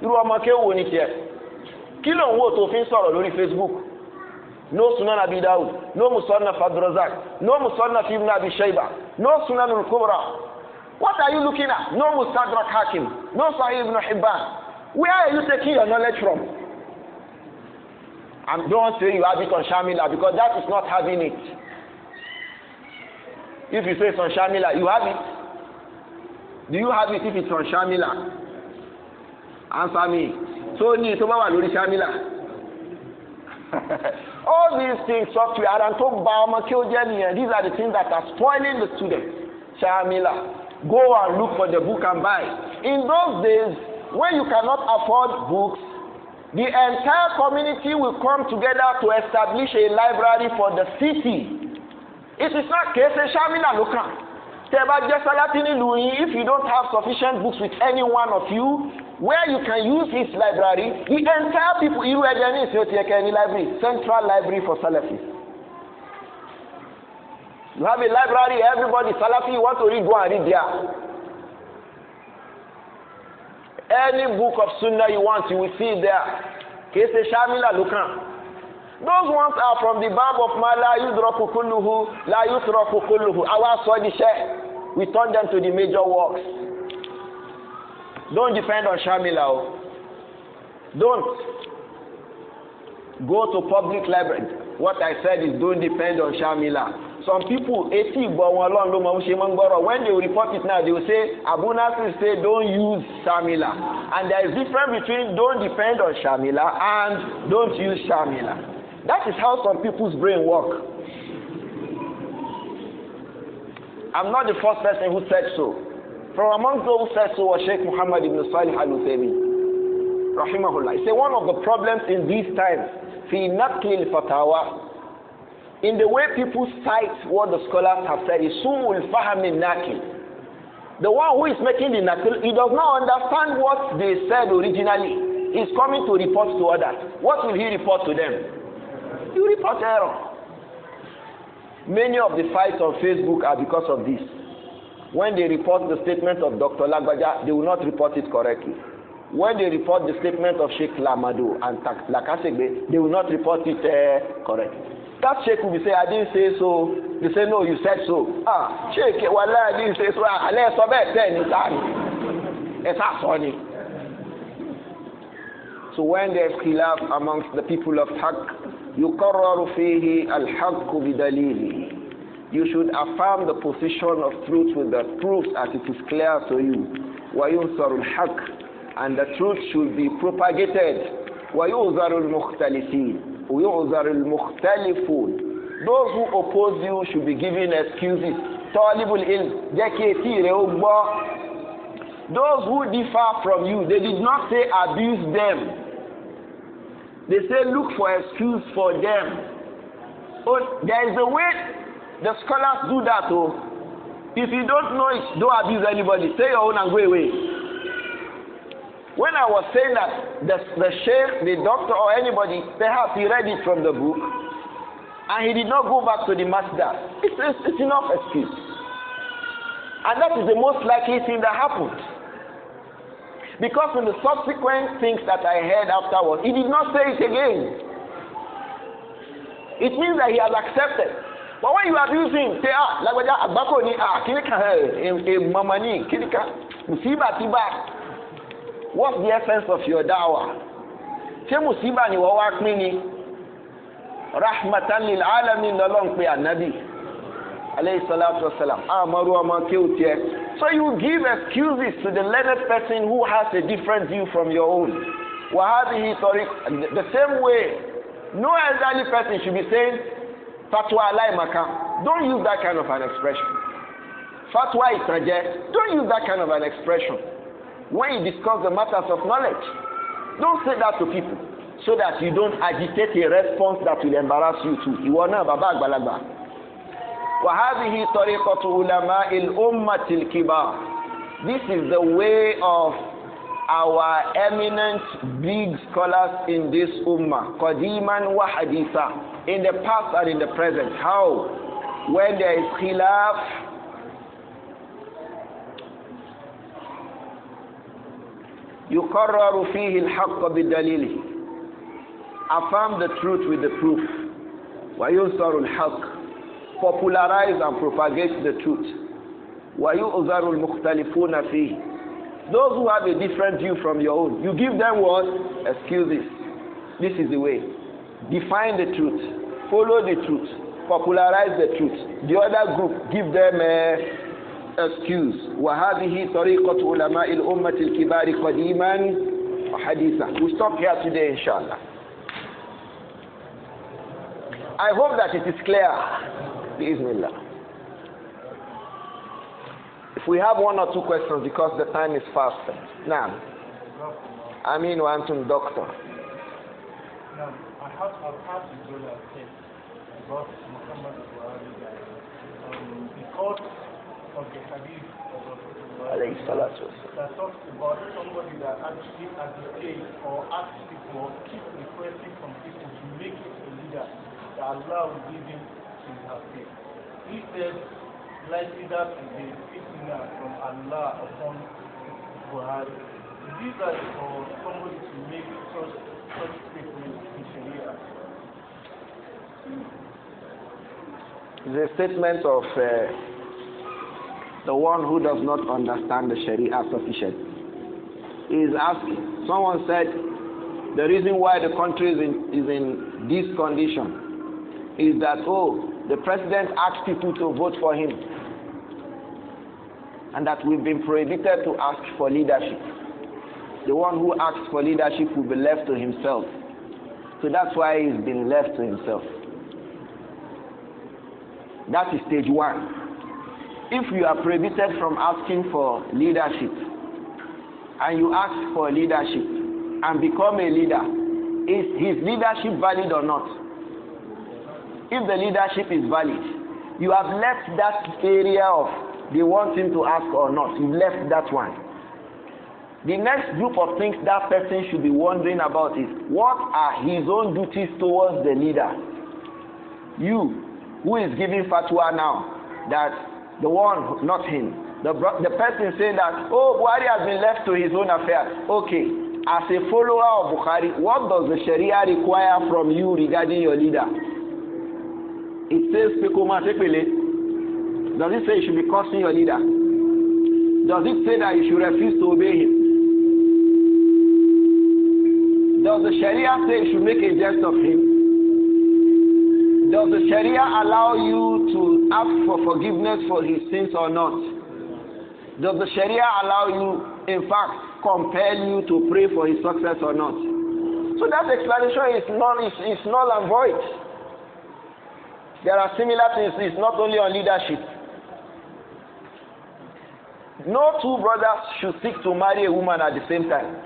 Irú ọmọ kéwò ní tiẹ̀. Kí ló ń wò tó fi ń sọ̀rọ̀ lórí Facebook? No Sunan Abi Dawud, no Musannaf Abdur-Razzaq, no Musannaf Ibn Abi Shayba, no Sunan al-Kubra. What are you looking at? No Mustadrak Hakim, no Sahih Ibn Hibban. Where are you taking your knowledge from? And don't say you have it on Shamila, because that is not having it. If you say it's on Shamila, you have it. Do you have it if it's on Shamila? Answer me. So ni to ba wa lórí Shamila. All these things, software, and these are the things that are spoiling the students. Shamila, go and look for the book and buy. In those days, when you cannot afford books, the entire community will come together to establish a library for the city. It is not case Shamila Luka. If you don't have sufficient books with any one of you, where you can use his library, the entire people, library, central library for Salafis. You have a library, everybody, Salafi, you want to read, go and read there. Any book of Sunnah you want, you will see it there. Case Shamila Lukan. Those ones are from the Bab of Ma la yudraku kulluhu, la yutraku kulluhu. Our Swadisha, we turn them to the major works. Don't depend on Shamila. Don't go to public library. What I said is don't depend on Shamila. Some people, when they will report it now, they will say, Abū Nāsir say don't use Shamila. And there is difference between don't depend on Shamila and don't use Shamila. That is how some people's brain work. I'm not the first person who said so. From among those who said so was Shaykh Muhammad ibn Salih al-Uthaymin, rahimahullah. He said one of the problems in these times, fi naqli al-fatawa, in the way people cite what the scholars have said, is su'ul faham al-naqil. The one who is making the naqil, he does not understand what they said originally. He's coming to report to others. What will he report to them? You report error. Many of the fights on Facebook are because of this. When they report the statement of Dr. Lagbaja, they will not report it correctly. When they report the statement of Sheikh Lamado and Lakasegbe, they will not report it correctly. That Sheikh will be saying, I didn't say so. They say, no, you said so. Ah, Sheikh, Wallah, I didn't say so. So when there's khilaf amongst the people of Haqq, يقرر فيه الحق بدليله. You should affirm the position of truth with the proofs as it is clear to you. وينصر الحق, and the truth should be propagated. ويعذر المختلفين ويعذر المختلفون. Those who oppose you should be given excuses. طالب العلم جاكيتي رؤبا. Those who differ from you, they did not say abuse them. They say look for excuse for them. Oh, there is a way the scholars do that. Oh, if you don't know it, don't abuse anybody. Say your own and go away. When I was saying that the sheikh, the doctor or anybody, perhaps he read it from the book and he did not go back to the master, it's enough excuse. And that is the most likely thing that happened. Because in the subsequent things that I heard afterwards, he did not say it again. It means that he has accepted. But when you abuse him, say, what's the essence of your da'wah? Say musiba ni wa wak mini. Rahmatan lil alamin lalong pe anabi. Alayhi salatu wasalam. Amaru amakeutie. So you give excuses to the learned person who has a different view from your own. Wahabihi tariq. The same way, no elderly person should be saying, Fatwa alai maka. Don't use that kind of an expression. Fatwa is reject. Don't use that kind of an expression. When you discuss the matters of knowledge, don't say that to people so that you don't agitate a response that will embarrass you too. Iwana baba agbalagba. وَهَذِهِ طَرِيقَةُ عُلَمَاءِ الْأُمَّةِ الْكِبَارِ. This is the way of our eminent big scholars in this ummah, قَدِيمًا وَحَدِيثًا, in the past and in the present. How? When there is khilaf, يُقَرَّرُ فِيهِ الْحَقَّ بِالدَّلِيلِ. Affirm the truth with the proof. وَيُنصَرُ الْحَقِّ. Popularize and propagate the truth. وَيُؤْذَرُ الْمُخْتَلِفُونَ فِيهِ. Those who have a different view from your own, you give them what? Excuses. This is the way. Define the truth. Follow the truth. Popularize the truth. The other group, give them excuse. وَهَذِهِ طَرِيقَةُ عُلَمَاءِ الْأُمَّةِ الْكِبَارِ قَدِيمًا وَحَدِيثًا. We stop here today, inshallah. I hope that it is clear. Bismillah. If we have one or two questions because the time is fast. Now, I mean, Anton Doctor. Now, I've heard the brother say about Muhammad because of the hadith that talks about somebody that actually agitates or asks people, keep requesting from people to make it a leader, that Allah will give him his faith. He says, likely that is a fitna from Allah upon Buhari. These are for somebody to make such statements in Sharia. The statement of the one who does not understand the Sharia sufficiently. He is asking. Someone said the reason why the country is in this condition is that, the president asked people to vote for him, and that we've been prohibited to ask for leadership. The one who asks for leadership will be left to himself. So that's why he's been left to himself. That is stage one. If you are prohibited from asking for leadership, and you ask for leadership and become a leader, is his leadership valid or not? If the leadership is valid, you have left that area of they want him to ask or not. You've left that one. The next group of things that person should be wondering about is, what are his own duties towards the leader? You, who is giving fatwa now, that the one, not him, the person saying that, Buhari has been left to his own affairs. Okay, as a follower of Buhari, what does the Sharia require from you regarding your leader? It says, does it say you should be cursing your leader? Does it say that you should refuse to obey him? Does the Sharia say you should make a jest of him? Does the Sharia allow you to ask for forgiveness for his sins or not? Does the Sharia allow you, in fact, compel you to pray for his success or not? So that explanation is null and void. There are similar things. It's not only on leadership. No two brothers should seek to marry a woman at the same time.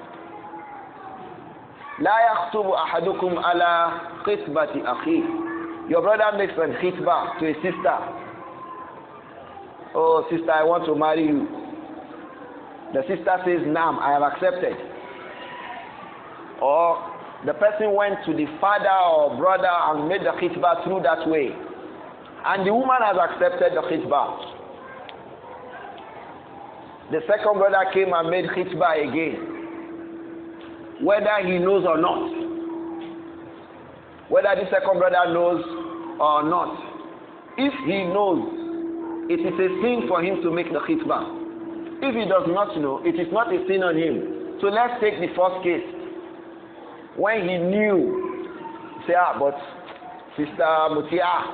لا يخطب أحدكم على خطبة أخيه. Your brother makes a khitbah to a sister. Oh, sister, I want to marry you. The sister says, Naam, I have accepted. Or the person went to the father or brother and made the khitbah through that way. And the woman has accepted the khitbah. The second brother came and made khitbah again. Whether he knows or not. Whether the second brother knows or not. If he knows, it is a sin for him to make the khitbah. If he does not know, it is not a sin on him. So let's take the first case. When he knew, say, but Sister Mutia,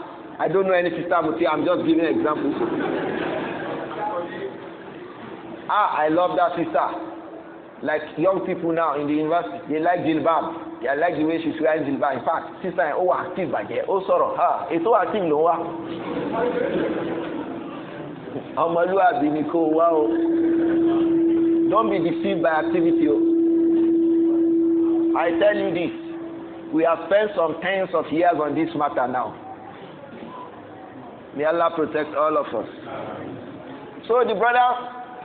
I don't know any Sister Mutia, I'm just giving an example. I love that sister. Like young people now in the university, they like jilbab. They like the way she's wearing jilbab. In fact, sister, active by there. Sorrow, it's all active, no. Don't be deceived by activity. I tell you this, we have spent some tens of years on this matter now. May Allah protect all of us. So the brother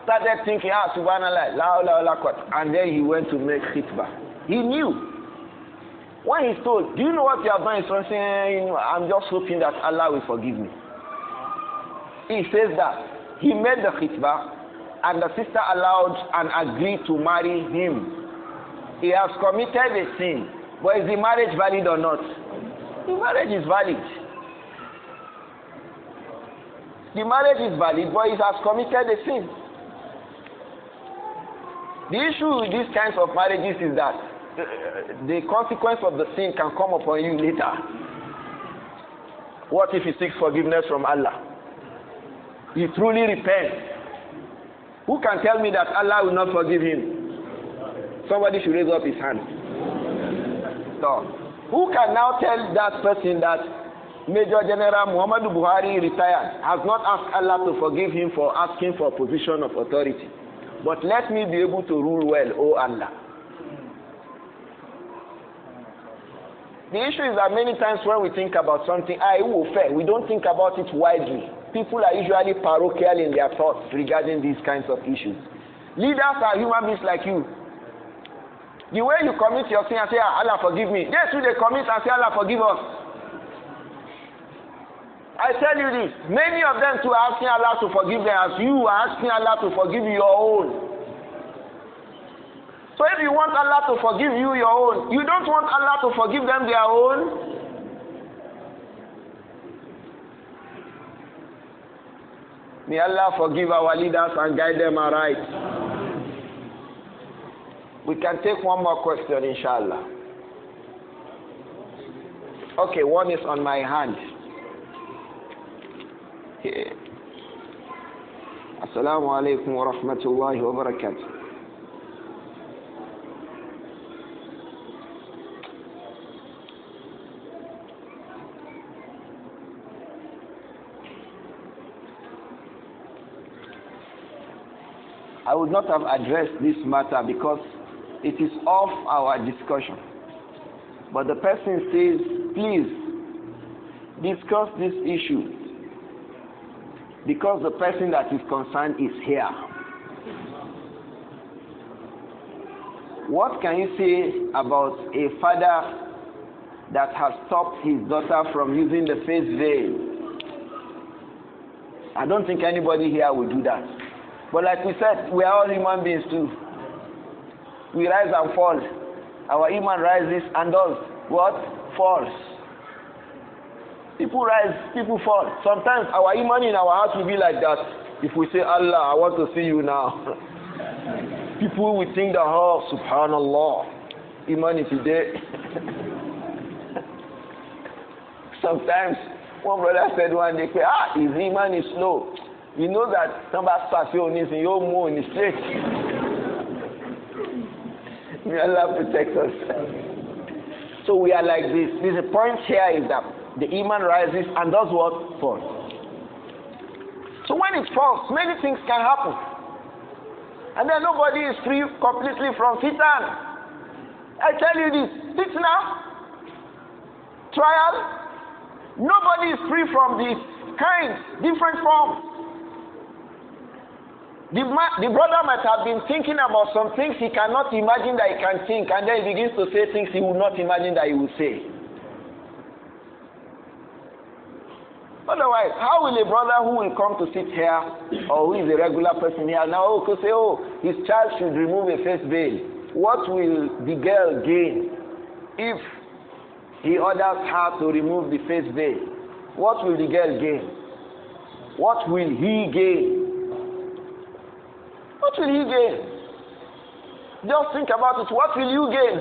started thinking, subhanallah, la la la, and then he went to make khitbah. He knew. When he's told, do you know what you have done? He's saying, I'm just hoping that Allah will forgive me. He says that he made the khitbah and the sister allowed and agreed to marry him. He has committed a sin, but is the marriage valid or not? The marriage is valid. The marriage is valid, but he has committed a sin. The issue with these kinds of marriages is that the consequence of the sin can come upon you later. What if he seeks forgiveness from Allah? He truly repents. Who can tell me that Allah will not forgive him? Somebody should raise up his hand. So, who can now tell that person that Major General Muhammadu Buhari retired, has not asked Allah to forgive him for asking for a position of authority. But let me be able to rule well, O Allah. The issue is that many times when we think about something, we don't think about it widely. People are usually parochial in their thoughts regarding these kinds of issues. Leaders are human beings like you. The way you commit your sin and say, Allah forgive me, they too they commit and say, Allah forgive us. I tell you this, many of them too are asking Allah to forgive them as you are asking Allah to forgive your own. So if you want Allah to forgive you your own, you don't want Allah to forgive them their own? May Allah forgive our leaders and guide them aright. We can take one more question, inshallah. Okay, one is on my hand. Here. Assalamu alaikum wa rahmatullahi wa barakatuh. I would not have addressed this matter because it is off our discussion. But the person says, please discuss this issue because the person that is concerned is here. What can you say about a father that has stopped his daughter from using the face veil? I don't think anybody here will do that. But like we said, we are all human beings too. We rise and fall. Our iman rises and does what? Falls. People rise, people fall. Sometimes our iman in our hearts will be like that. If we say, Allah, I want to see you now. People will think that, oh, subhanallah, iman is today. Sometimes one brother said one day, his iman is low. You know that somebody starts in your moon in the straight. May Allah protect us. So we are like this. The point here is that the iman rises and does what? Falls. So when it falls, many things can happen. And then nobody is free completely from fitan. I tell you this, fitna, trial, nobody is free from these kinds, different forms. The brother might have been thinking about some things he cannot imagine that he can think, and then he begins to say things he would not imagine that he will say. Otherwise, how will a brother who will come to sit here, or who is a regular person here, now could say, oh, his child should remove a face veil? What will the girl gain if he orders her to remove the face veil? What will the girl gain? What will he gain? What will he gain? Just think about it. What will you gain?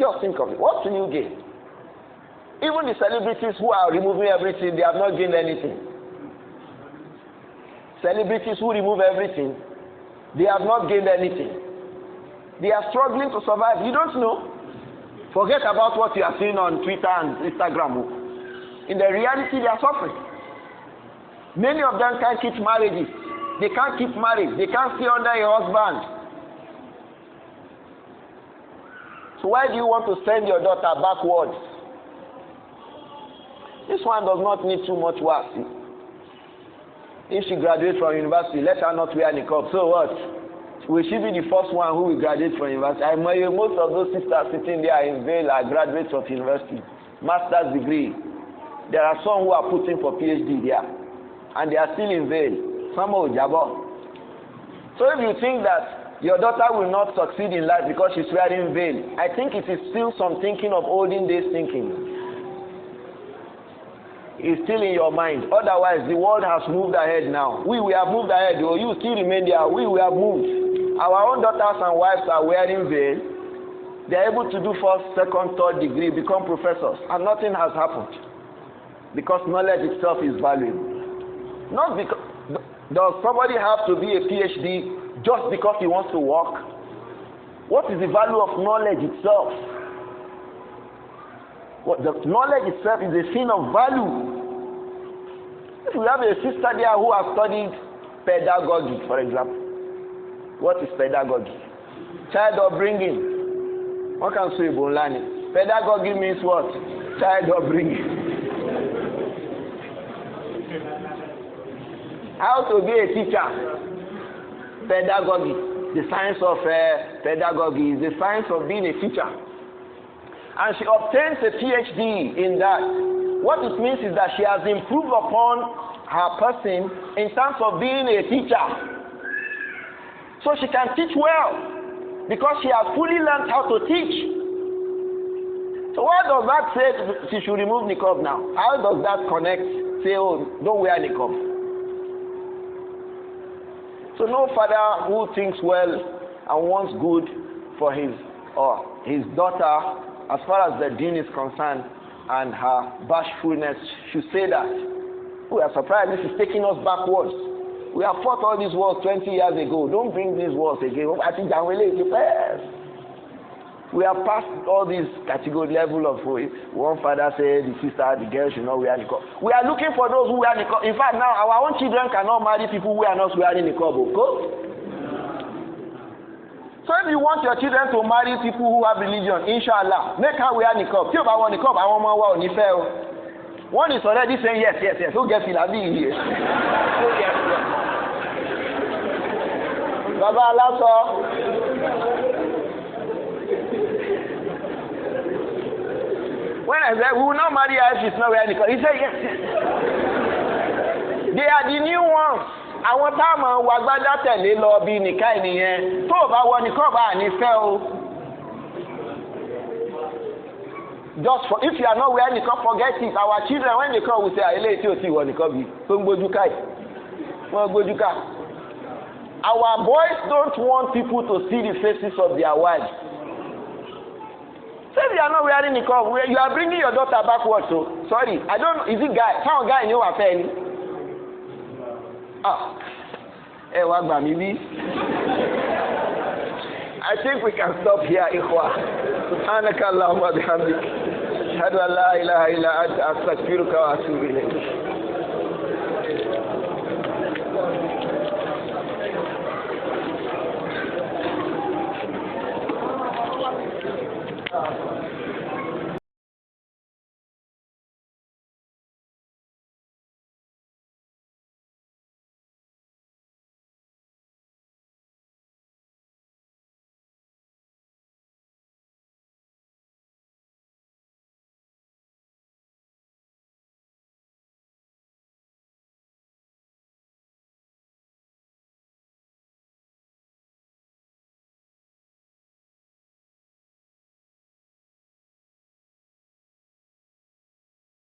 Just think of it. What will you gain? Even the celebrities who are removing everything, they have not gained anything. Celebrities who remove everything, they have not gained anything. They are struggling to survive. You don't know. Forget about what you are seeing on Twitter and Instagram. In the reality, they are suffering. Many of them can't keep marriages. They can't keep married. They can't stay under a husband. So why do you want to send your daughter backwards? This one does not need too much work. If she graduates from university, let her not wear niqab. So what? Will she be the first one who will graduate from university? I know most of those sisters sitting there in veil are graduates of university, master's degree. There are some who are putting for PhD there, and they are still in veil. Some will jabber. So if you think that your daughter will not succeed in life because she's wearing veil, I think it is still some thinking of olden days thinking. It's still in your mind. Otherwise, the world has moved ahead now. We have moved ahead. Oh, you still remain there. We have moved. Our own daughters and wives are wearing veil. They are able to do first, second, third degree, become professors, and nothing has happened. Because knowledge itself is valuable. Not because does somebody have to be a PhD just because he wants to work? What is the value of knowledge itself? What the knowledge itself is a thing of value. If we have a sister there who has studied pedagogy, for example, what is pedagogy? Child upbringing. What can say learning? Pedagogy means what? Child upbringing. How to be a teacher? Pedagogy. The science of pedagogy is the science of being a teacher. And she obtains a PhD in that. What it means is that she has improved upon her person in terms of being a teacher. So she can teach well because she has fully learned how to teach. So why does that say she should remove niqab now? How does that connect? Say, oh, don't wear niqab. So no father who thinks well and wants good for his or his daughter as far as the deen is concerned and her bashfulness should say that. We are surprised this is taking us backwards. We have fought all these wars 20 years ago. Don't bring these wars again. We have passed all these category level of one father said the sister, the girl should not wear niqab. We are looking for those who wear niqab. In fact, now our own children cannot marry people who are not wearing niqab. So if you want your children to marry people who have religion, inshallah, make her wear niqab. Tí o bá wọ niqab, àwọn ọmọ wa ò ní fẹ́ o. One is already saying yes, yes, yes. Who gets it? I'll be here. Baba Alaso. When I said we will not marry her if she's not wearing niqab, he said yes, yes. They are the new ones. Àwọn táwọn wà gbádá tẹ̀lé lọ bí nìka ènìyàn tó bá wọ niqab bá ní fẹ́ o. Just for if you are not wearing niqab, forget it. Our children when they come we say eléyìí tí o ti wọ niqab bí tó ń gbójú ká yìí. Wọ́n gbójú ká. Our boys don't want people to see the faces of their wives. So if you are not wearing niqab, you are bringing your daughter backwards. So sorry, I don't know. Is it guy? Some guy ni o wà fẹ́ ni. Wá gbà mí bí. I think we can stop here, ikhwa. Subhanaka Allahumma bihamdik. Ashhadu an la ilaha illa anta astaghfiruka wa atubu ilayk.